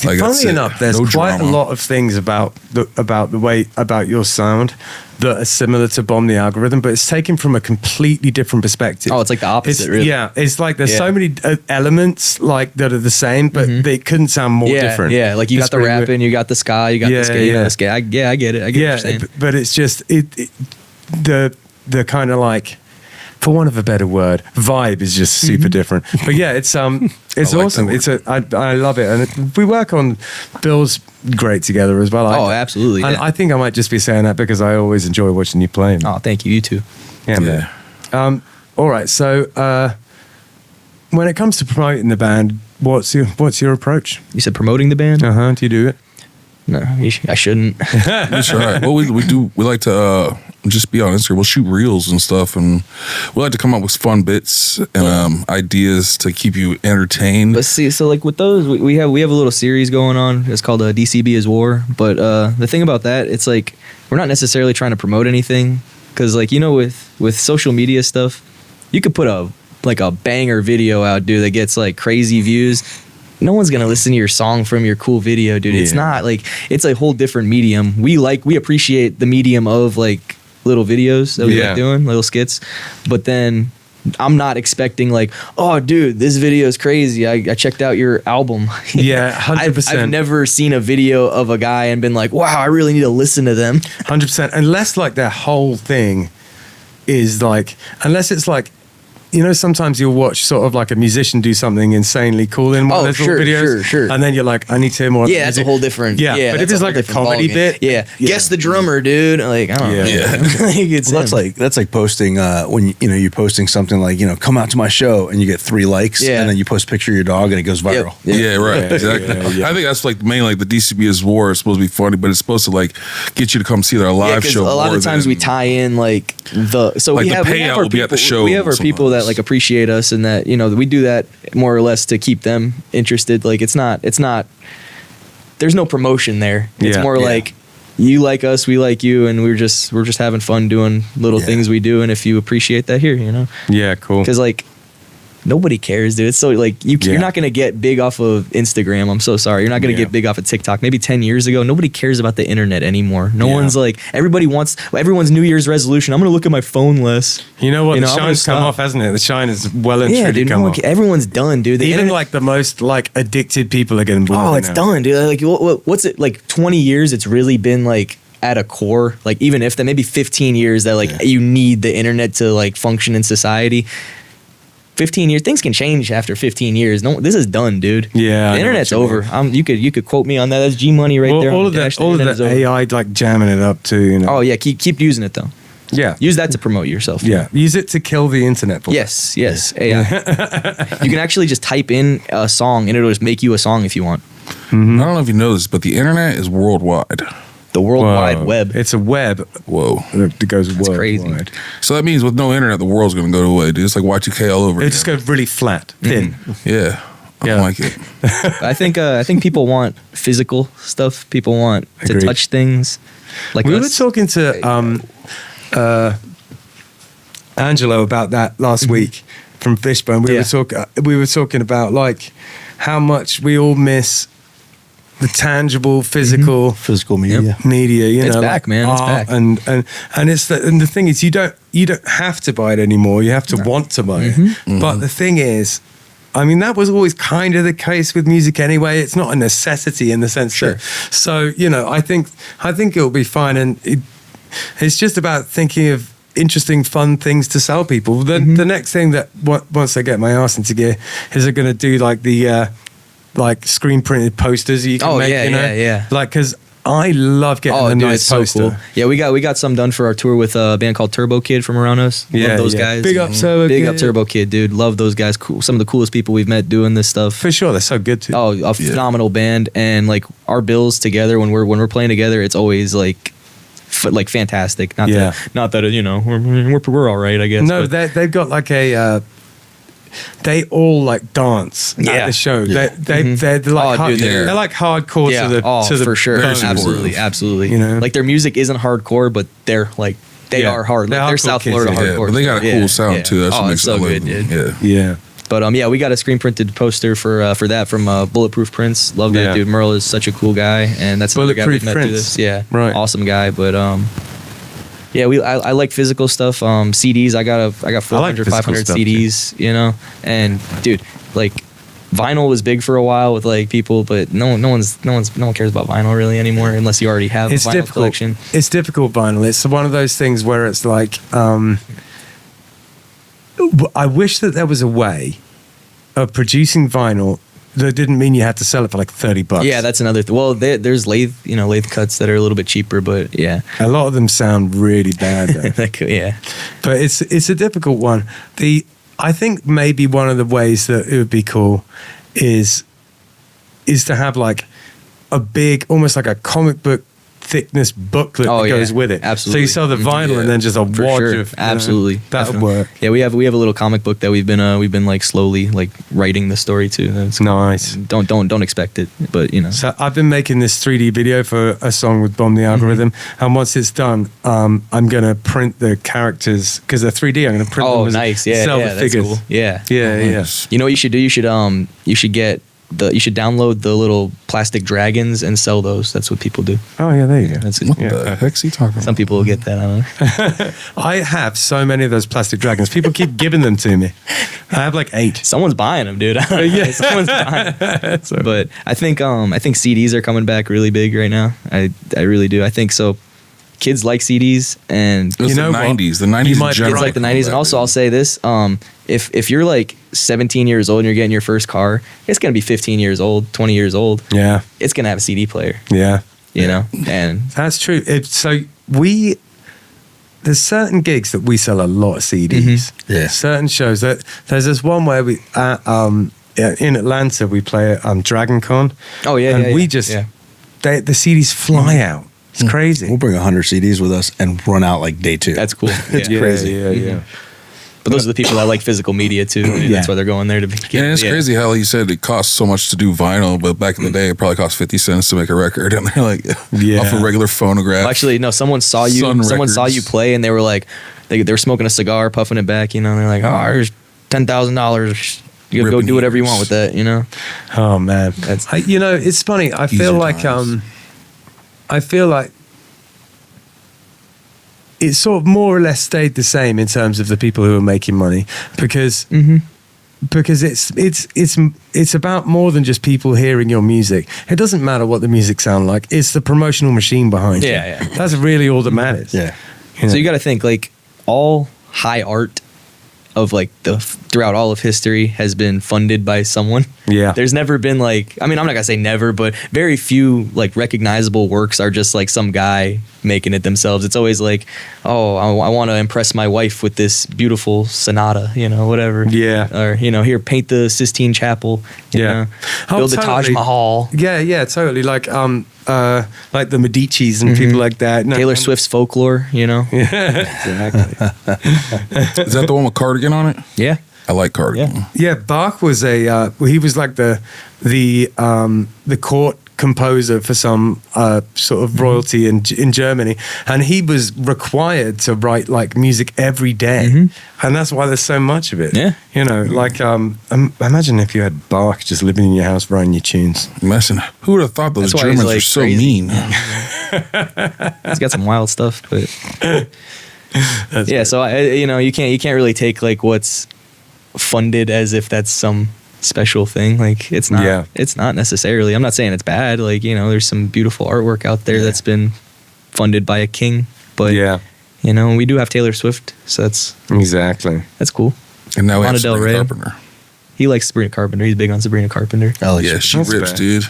Like, Funnily enough, there's no quite drama. a lot of things about your sound that are similar to Bomb the Algorithm, but it's taken from a completely different perspective. Oh, it's like the opposite, really. Yeah, it's like there's so many elements like that are the same, but they couldn't sound more different. Yeah, like you It's got the pretty rapping, you got the ska, you got the ska, you got the ska. I get it. I get what you're saying. but it's just the kind of like, for want of a better word, vibe is just super different. But yeah, it's awesome. I love it, and we work on bills great together as well. Oh, absolutely. And Yeah. I think I might just be saying that because I always enjoy watching you play. Oh, thank you. You too. Yeah, man. All right. So when it comes to promoting the band, what's your approach? You said promoting the band? Do you do it? No, I shouldn't. That's right. Well, we like to just be on Instagram. We'll shoot reels and stuff, and we like to come up with fun bits and ideas to keep you entertained. But see, so like with those, we have a little series going on. It's called DCB is War. But the thing about that, it's like we're not necessarily trying to promote anything, because like, you know, with social media stuff, you could put a banger video out, dude, that gets like crazy views. No one's gonna listen to your song from your cool video, dude. It's not like, it's a whole different medium. We appreciate the medium of like little videos that we like doing, little skits. But then I'm not expecting like, oh, dude, this video is crazy. I checked out your album. Yeah, 100%. I've never seen a video of a guy and been like, wow, I really need to listen to them. 100%. Unless like their whole thing is like, unless it's like, you know, sometimes you'll watch sort of like a musician do something insanely cool in one of those little videos. Sure. And then you're like, I need to hear more. Yeah, that's a whole different. Yeah, but if it's like a comedy bit. Yeah. Guess the drummer, dude. Like, I don't know. That's like posting when you're posting something like, you know, come out to my show and you get 3 likes, and then you post a picture of your dog and it goes viral. Yeah, right. Exactly. I think that's like mainly like the DCB is War is supposed to be funny, but it's supposed to like get you to come see their live show. A lot of times we tie in like like the payout will be at the show. We have our people that like appreciate us, and that, you know, we do that more or less to keep them interested. Like it's not there's no promotion there. It's more like, you like us, we like you, and we're just having fun doing little things we do, and if you appreciate that, here, you know. Yeah, cool. Because like, nobody cares, dude. It's so like, you're not gonna get big off of Instagram. I'm so sorry. You're not gonna get big off of TikTok. Maybe 10 years ago, nobody cares about the internet anymore. No one's like, everyone's New Year's resolution, I'm gonna look at my phone less. You know what? You The know, shine's come off, hasn't it? The shine is well and truly dude, come off. everyone's done, dude. The Even internet, like the most like addicted people are getting bored. oh, it's done, dude. Like, what's it like? 20 years, it's really been like at a core. Like, even if that, maybe 15 years that like you need the internet to like function in society. 15 years, things can change after 15 years. No, this is done, dude. Yeah, the internet's over. You could quote me on that. That's G money right there. All of the AI like jamming it up too. You know. Oh yeah, keep using it though. Yeah. Use that to promote yourself. Yeah. Use it to kill the internet. Yes. AI. You can actually just type in a song and it'll just make you a song if you want. I don't know if you know this, but the internet is worldwide. The World Wide Web. It's a web. Whoa. It goes worldwide. crazy. So that means with no internet, the world's going to go away, dude. It's like Y2K all over It again. just goes really flat, thin. Yeah. I don't like it. I think people want physical stuff. People want to Agreed. touch things. Like We were us. talking to Angelo about that last week from Fishbone. We were talking about like how much we all miss the tangible, physical media. media. You It's know, back, like man. It's art back. and it's the thing is you don't have to buy it anymore. You have to want to buy it. But the thing is, I mean, that was always kind of the case with music anyway. It's not a necessity in the sense Sure. that. So, I think it'll be fine. And it's just about thinking of interesting, fun things to sell people. The next thing that once I get my arse into gear is I'm going to do like the screen printed posters you can make. Yeah. Like, because I love getting a nice it's so poster. cool. Yeah, we got some done for our tour with a band called Turbo Kid from around us. Love those guys. Big up Turbo Big Kid. up Turbo Kid, dude. Love those guys. Cool. Some of the coolest people we've met doing this stuff. For sure, they're so good too. Oh, a phenomenal band, and like our bills together when we're playing together, it's always like fantastic. Not that we're all right, I guess. No, but they've got like a. They all like dance at Yeah. the show. Yeah. They're like Oh, dude, they're like hardcore yeah, to the for sure, bone. absolutely. Like their music isn't hardcore, but they're like they are hard. They're They're hardcore South kids, Florida yeah. hardcore. but they got a cool sound Yeah. too. That's what Oh, makes it's so it good, live. dude. Yeah. But we got a screen printed poster for that from Bulletproof Prince. Love that Yeah. dude. Merle is such a cool guy, and that's another guy we've Bulletproof met through Prince. this. Yeah, Right. awesome guy. But I like physical stuff. CDs. I got 400, physical 500 stuff, CDs. And dude, like vinyl was big for a while with like people, but no one cares about vinyl really anymore unless you already have a It's vinyl difficult. collection. It's difficult vinyl. It's one of those things where it's like, I wish that there was a way of producing vinyl that didn't mean you had to sell it for like $30. Yeah, that's another. Well, there's lathe cuts that are a little bit cheaper, but yeah, A lot of them sound really bad though. yeah. But it's a difficult one. I think maybe one of the ways that it would be cool is to have like a big, almost like a comic book thickness booklet that goes with it. Absolutely. So you sell the vinyl and then just a wad sure. of Absolutely. that would Definitely. work. Yeah, we have a little comic book that we've been like slowly like writing the story to. That's Nice. Don't expect it, but So I've been making this 3D video for a song with Bomb the Algorithm, and once it's done, I'm gonna print the characters because they're 3D. I'm gonna print them. oh, as nice. Yeah, sell yeah, the that's figures. cool. Yeah. Yeah. You know what you should do? You should get you should download the little plastic dragons and sell those. That's what people do. Oh yeah, there you go. That's What it. the heck's he talking about? Some people will get that. I don't know. I have so many of those plastic dragons. People keep giving them to me. I have like 8. Someone's buying them, dude. Yeah. Someone's buying 'em. But I think CDs are coming back really big right now. I really do. I think so. Kids like CDs, and It was You know the what? 90s. The 90s might be in general. kids like the 90s. And also, I'll say this: if you're like 17 years old and you're getting your first car, it's gonna be 15 years old, 20 years old. Yeah, It's gonna have a CD player, yeah. you know. And That's true. There's certain gigs that we sell a lot of CDs. Yeah. Certain shows that there's this one where we in Atlanta we play at Dragon Con. oh yeah, and yeah, we yeah. just yeah. the CDs fly out. It's crazy. We'll bring 100 CDs with us and run out like day 2. That's cool. It's Yeah. crazy. Yeah. But those are the people that like physical media too. That's why they're going there to be. And it's crazy how you said it costs so much to do vinyl, but back in the day, it probably cost 50 cents to make a record. And they're like, Yeah. off a regular phonograph. Well, actually, no. Someone saw you. Sun Someone saw Records. you play, and they were like, they were smoking a cigar, puffing it back. You know, and they're like, oh, here's $10,000. You go Ripping do whatever you years. want with that. You know. Oh man, That's- it's funny. I feel Easier like times. I feel like it's sort of more or less stayed the same in terms of the people who are making money because it's about more than just people hearing your music. It doesn't matter what the music sound like. It's the promotional machine behind it. Yeah. That's really all that matters. Yeah. So you got to think like all high art of like throughout all of history has been funded by someone. Yeah. There's never been like, I mean, I'm not gonna say never, but very few like recognizable works are just like some guy making it themselves. It's always like, oh, I want to impress my wife with this beautiful sonata, you know, whatever. Yeah. Or, you know, here, paint the Sistine Chapel. You Yeah. know, Oh, build the Taj totally. Mahal. Yeah, totally. Like the Medicis and people like that. No, Taylor Swift's folklore, you know. Exactly. Is that the one with Cardigan on it? Yeah. I like Cardigan. Yeah. Yeah, Bach was he was like the court composer for some sort of royalty in Germany, and he was required to write like music every day, and that's why there's so much of it. Yeah. You know, like imagine if you had Bach just living in your house writing your tunes. Messing. Who would have thought those That's why he's, Germans like, were so crazy. mean? He's got some wild stuff, but yeah. So you can't really take like what's funded as if that's some special thing. Like it's not. Yeah. It's not necessarily. I'm not saying it's bad. Like there's some beautiful artwork out there that's been funded by a king. But Yeah. we do have Taylor Swift, so that's cool. And now we Lana have Del Sabrina Rey. Carpenter. He likes Sabrina Carpenter. He's big on Sabrina Carpenter. I like Yeah, you. she That's rips, fair. dude.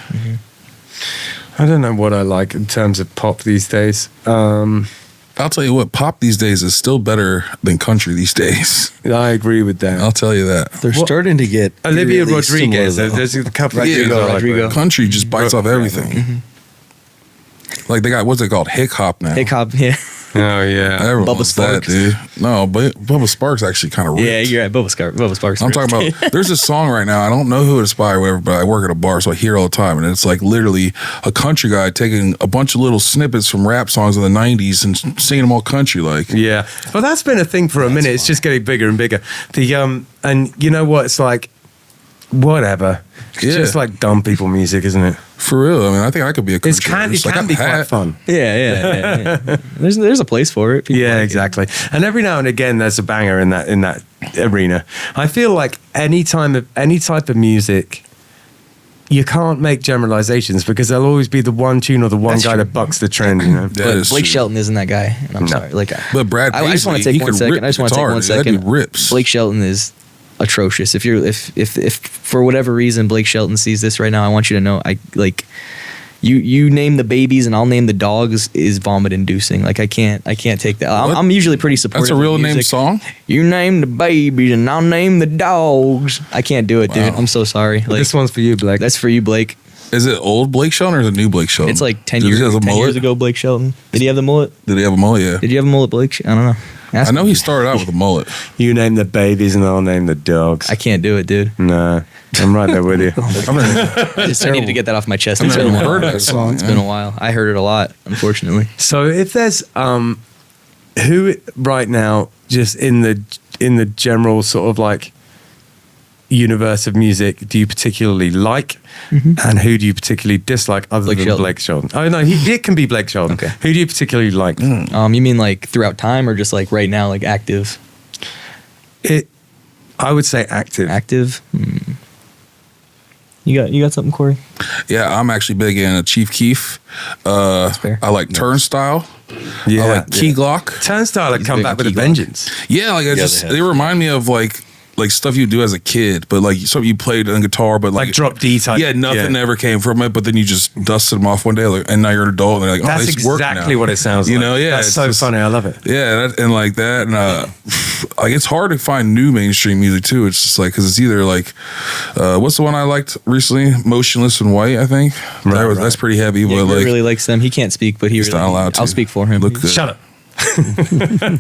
I don't know what I like in terms of pop these days. I'll tell you what, pop these days is still better than country these days. I agree with that. I'll tell you that. They're starting to get Olivia really Rodriguez. similar, though. There's a couple of Yeah, things I like. Rodrigo. Country just bites off everything. Like they got, what's it called? Hip hop now. Hip hop, yeah. Oh yeah. Everyone Bubba wants that, Sparks. dude. No, but Bubba Sparks actually kind of ripped. Yeah, you're right. Bubba Sparks. I'm talking about, there's a song right now, I don't know who it's by or whatever, but I work at a bar, so I hear it all the time. And it's like literally a country guy taking a bunch of little snippets from rap songs in the 90s and singing them all country like. Yeah. Well, that's been a thing for a minute. It's just getting bigger and bigger. And you know what? It's like, whatever. It's Yeah. just like dumb people music, isn't it? For real. I mean, I think I could be a country It can artist. Like, be I've quite had- fun. Yeah. There's a place for it. People Yeah, like it. exactly. And every now and again, there's a banger in that arena. I feel like any type of music, you can't make generalizations because there'll always be the one tune or the one That's guy true. that bucks the trend. You know. That But is Blake true. Shelton isn't that guy. And I'm sorry. Like, But Brad I just want to Paisley, he take one could second. rip I just want to take guitar, one dude. That second. dude rips. Blake Shelton is atrocious. If for whatever reason Blake Shelton sees this right now, I want you to know you name the babies and I'll name the dogs is vomit inducing. Like I can't take that. What? I'm usually pretty supportive. That's a real of name music. song? You name the babies and I'll name the dogs. I can't do it, dude. Wow. I'm so sorry. Like This one's for you, Blake. that's for you, Blake. Is it old Blake Shelton or is it new Blake Shelton? It's like 10 Did years, he have a 10 mullet? years ago. Blake Shelton. Did he have the mullet? Did he have a mullet? Yeah. Did you have a mullet, Blake? I don't know. Ask I know him. he started out with a mullet. You name the babies and I'll name the dogs. I can't do it, dude. Nah, I'm right there with you. I needed to get that off my chest. I've It's never been a even while. heard that song. It's been a while. I heard it a lot, unfortunately. So if there's who right now just in the general sort of like universe of music do you particularly like and who do you particularly dislike other Blake than Shelton. Blake Shelton? Oh no, it can be Blake Shelton. Okay. Who do you particularly like? You mean like throughout time or just like right now, like active? I would say active. Active. You got something, Corey? Yeah, I'm actually big in Chief Keef. fair. I like Turnstile. Yeah, I like Key Glock. Turnstile had He's come big back on with a Key Glock. vengeance. Yeah, like I just they have. they remind me of like stuff you do as a kid, but like something you played on guitar, but Like drop D type. Yeah, nothing ever came from it, but then you just dusted them off one day, like, and now you're an adult, and they're like, oh, That's it's work exactly now. what it sounds like. You know, yeah, That's it's so just- funny. I love it. Yeah, and like that, and like it's hard to find new mainstream music too. It's just like because it's either like, what's the one I liked recently? Motionless in White, I think. That's pretty heavy, Yeah, but Greer like really likes them. He can't speak, but He's not allowed to. I'll speak for him. Look good. Shut up.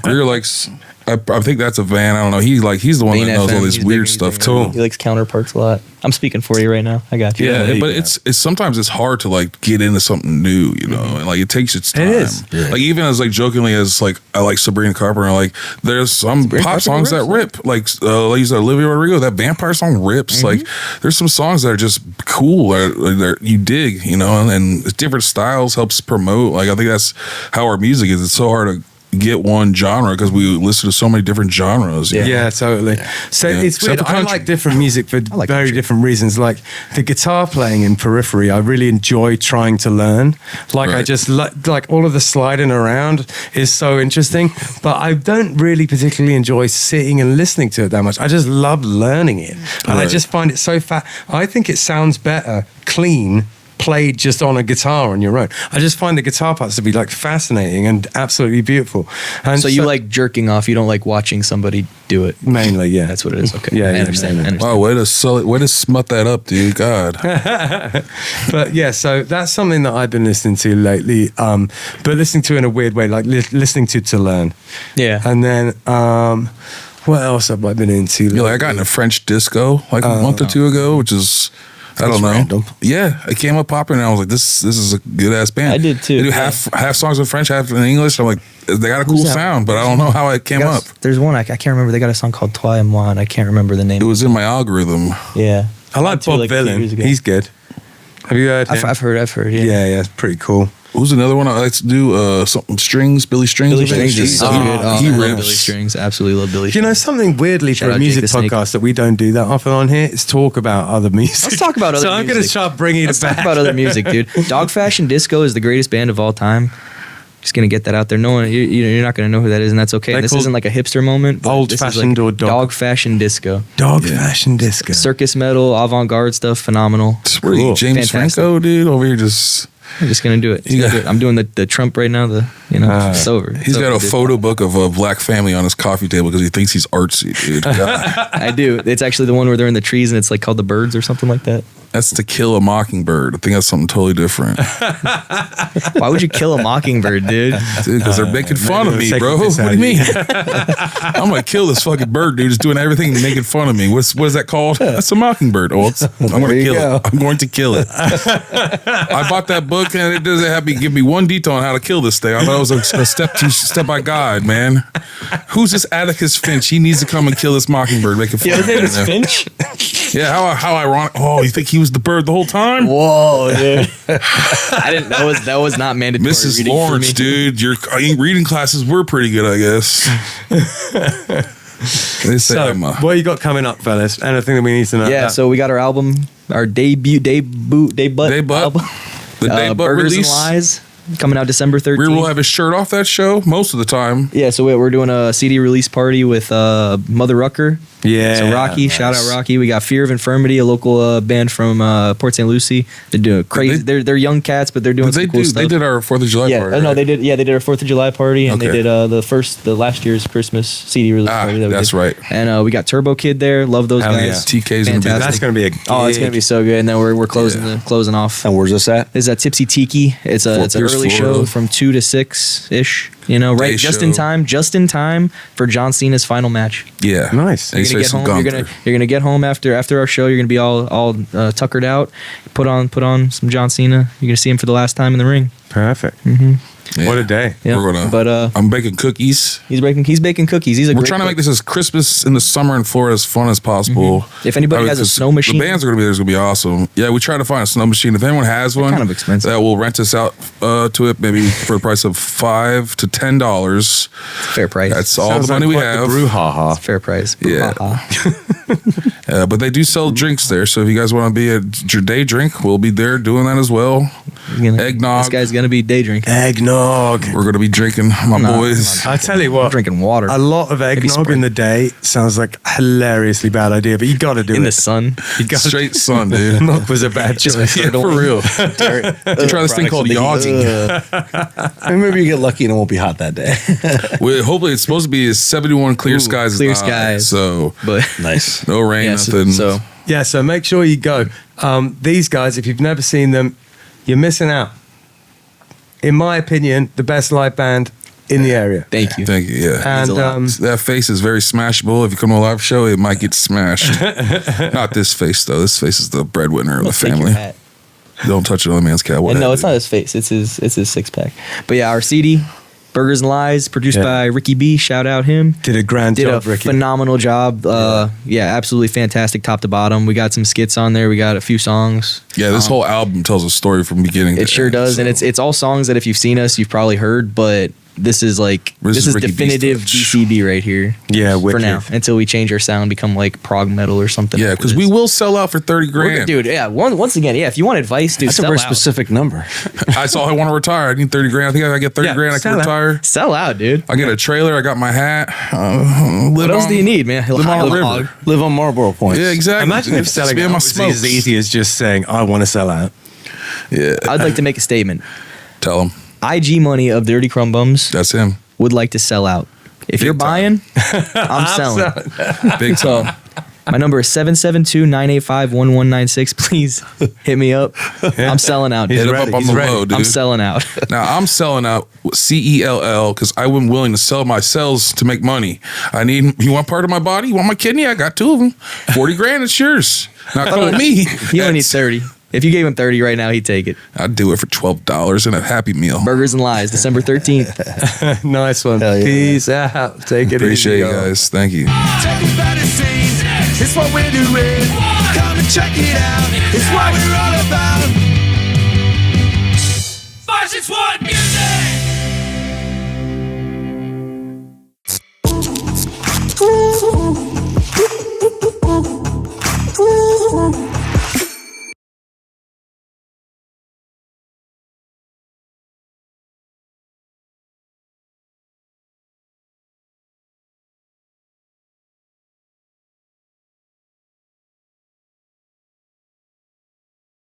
Greer likes. I think that's a van. I don't know. He's the one Main that knows all FM, this he's weird big on stuff music. too. He likes counterparts a lot. I'm speaking for you right now. I got you. Yeah, there you but go. it's sometimes it's hard to like get into something new, you know, and like it takes its time. It is. Yeah. Like even as like jokingly as like I like Sabrina Carpenter, like there's some Sabrina pop Carpenter songs that rips, rip. Like you said, Olivia Rodrigo, that Vampire song rips. Like there's some songs that are just cool that you dig, you know, and different styles helps promote. Like I think that's how our music is. It's so hard to get one genre because we listen to so many different genres. you know? Yeah, totally. So Yeah. it's Except weird. for I country. like different music for like very country. different reasons. Like the guitar playing in Periphery, I really enjoy trying to learn. Like I Right. just like all of the sliding around is so interesting. But I don't really particularly enjoy sitting and listening to it that much. I just love learning it, and I Right. just find it so fat. I think it sounds better clean. Played just on a guitar on your own. I just find the guitar parts to be like fascinating and absolutely beautiful. And So you like jerking off. You don't like watching somebody do it. mainly, yeah. That's what it is. Okay. Yeah, I yeah, understand. mainly. I understand. Wow, way to smut that up, dude. God. But yeah, so that's something that I've been listening to lately. But listening to in a weird way, like listening to learn. Yeah. And then what else have I been into? Yeah, like I got into French disco like a month or two ago, which is I don't know. random. Yeah, it came up popular, and I was like, "This is a good ass band." I did too, They do yeah. half songs in French, half in English. I'm like, they got a cool Who's that? sound, but I don't know how it came up. There's one I can't remember. They got a song called Toi et Moi, and I can't remember the name. It was in my algorithm. Yeah. I like Too, Bob like, a few Dylan. years ago. He's good. Have you heard him? I've heard. Yeah. Yeah, it's pretty cool. Who's another one I like to do? Something Strings, Billy Strings. Billy I think. Strings is so Oh, good. Oh, he I love rips. Billy Strings. Absolutely love Billy You Strings. know, something weirdly Shout for a out music Jake the Snake. podcast that we don't do that often on here is talk about other music. Let's talk about other So I'm going to music. start bringing Let's it back. talk about other music, dude. Dog Fashion Disco is the greatest band of all time. Just gonna get that out there. No one, you're not gonna know who that is, and that's okay. They're This called isn't like a hipster moment. but this is old-fashioned or dog fashion disco, Dog Fashion Disco. circus metal, avant-garde stuff, phenomenal. Where are you, Cool. James Fantastic. Franco, dude, over here just. I'm just gonna do it. Just You gonna got- do it. I'm doing the Trump right now. It's over. It's He's got over, a dude. photo book of a black family on his coffee table because he thinks he's artsy, dude. God. I do. It's actually the one where they're in the trees and it's like called The Birds or something like that. That's To Kill a Mockingbird. I think that's something totally different. Why would you kill a mockingbird, dude? Dude, because they're making fun of maybe me, they're bro. taking What this do you out of mean? I'm gonna kill this fucking bird, dude. Just doing everything and making fun of me. What is that called? That's a mockingbird. Oh, I'm gonna There you kill go. it. I'm going to kill it. I bought that book and it doesn't have me give me one detail on how to kill this thing. I thought it was a step by God, man. Who's this Atticus Finch? He needs to come and kill this mockingbird. Make it fun. of me. Finch. Yeah, how ironic. Oh, you think he was the bird the whole time? Whoa, dude. I didn't know that was not mandatory. Mrs. reading for Lawrence, me. dude, your reading classes were pretty good, I guess. They say So, I'm a, what you got coming up, fellas? Anything that we need to know? Yeah, so we got our album, our debut album. the debut Burgers release. and Lies, coming out December 13th. Rear will have his shirt off that show most of the time. Yeah, so we're doing a CD release party with Mother Rucker. Yeah. So Rocky, shout out Rocky. We got Fear of Infirmity, a local band from Port St. Lucie. They're doing crazy. They're young cats, but they're doing But some cool stuff. they did our 4th of July yeah, party. no, right? they did. Yeah, they did our 4th of July party, and they Okay. did the last year's Christmas CD release party. That we that's did. right. And we got Turbo Kid there. Love those Hell guys. yeah. TK's gonna be Fantastic. That's going to be a Oh, it's gonna be so good. And then we're closing Yeah. closing off. And where's this at? This is at Tipsy Tiki. It's an Pierce, early Florida. show from 2 to 6 ish. You know, right? Day Just show. in time for John Cena's final match. Yeah. Nice. And he's You're gonna get facing home. Gunther. You're gonna get home after our show. You're gonna be all tuckered out. Put on some John Cena. You're gonna see him for the last time in the ring. Perfect. Yeah. What a day. Yeah. We're gonna. But I'm baking cookies. he's baking cookies. He's a We're great trying to cook. make this as Christmas in the summer in Florida as fun as possible. If anybody has a 'cause snow machine- the bands are gonna be there. It's gonna be awesome. Yeah, we try to find a snow machine. If anyone has one, kind of expensive. that will rent us out to it maybe for the price of $5 to $10. Fair price. That's all Sounds the money like we quite have. the brouhaha. fair price. Yeah. But they do sell drinks there, so if you guys want to be a day drink, we'll be there doing that as well. Eggnog. This guy's gonna be day drinking. Eggnog. We're gonna be drinking, my No, boys. I tell you I'm what, drinking water a lot of eggnog Sprite. in the day sounds like a hilariously bad idea, but you got to do in it. the sun. You got Straight sun, dude. Eggnog was a bad choice. Yeah, for real. You try this thing called yawning. And maybe you get lucky and it won't be hot that day. Well, hopefully, it's supposed to be 71 clear skies. clear is high, skies. So But Nice. no rain, yeah, nothing. so Yeah, so make sure you go. These guys, if you've never seen them, you're missing out. In my opinion, the best live band in the area. thank you. Thank you. Yeah. And a lot. That face is very smashable. If you come to a live show, it might get smashed. Not this face though. This face is the breadwinner of the Take your family. hat. Don't touch another man's cat. And no, it's not his face. It's his 6-pack. But yeah, our CD, Burgers and Lies, produced Yeah. by Ricky B. Shout out him. did a grand Did job, a Ricky. phenomenal job. Yeah, absolutely fantastic, top to bottom. We got some skits on there. We got a few songs. Yeah, this whole album tells a story from beginning. It to sure end, does, and so. it's all songs that if you've seen us, you've probably heard. But this is like this is Ricky B's definitive touch. DCB right here. Yeah, for wicked. now until we change our sound, become like prog metal or something. Yeah, after because this. we will sell out for 30 grand. Dude, yeah. Once again, yeah. If you want advice, dude, That's a sell very out. specific number. I saw I want to retire. I need 30 grand. I think I get 30 Yeah, grand. I can sell out. retire. Sell out, dude. I get a trailer. I got my hat. What else do you need, man? Live on the river. Live on Marlboro points. Yeah, exactly. Imagine if Just selling be in out my was smokes. as easy as just saying, I want to sell out. Yeah, I'd like to make a statement. tell him IG Money of Dirty Crum Bums that's him. would like to sell out. If you're time. buying, I'm selling. Big time. My number is 772-985-1196. Please hit me up. I'm selling out, He's dude. Hit him ready, up on he's the ready. low, dude. I'm selling out. Now I'm selling out CELL because I wasn't willing to sell my cells to make money. You want part of my body? You want my kidney? I got 2 of them. 40 grand, it's yours. Not calling me. He only needs 30. If you gave him 30 right now, he'd take it. I'd do it for $12 and a Happy Meal. Burgers and Lies, December 13th. Nice one. Hell yeah. Peace out. Take it Appreciate easy. you guys. Thank you. Everybody sings, it's what we're doing. Come and check it out, it's what we're all about.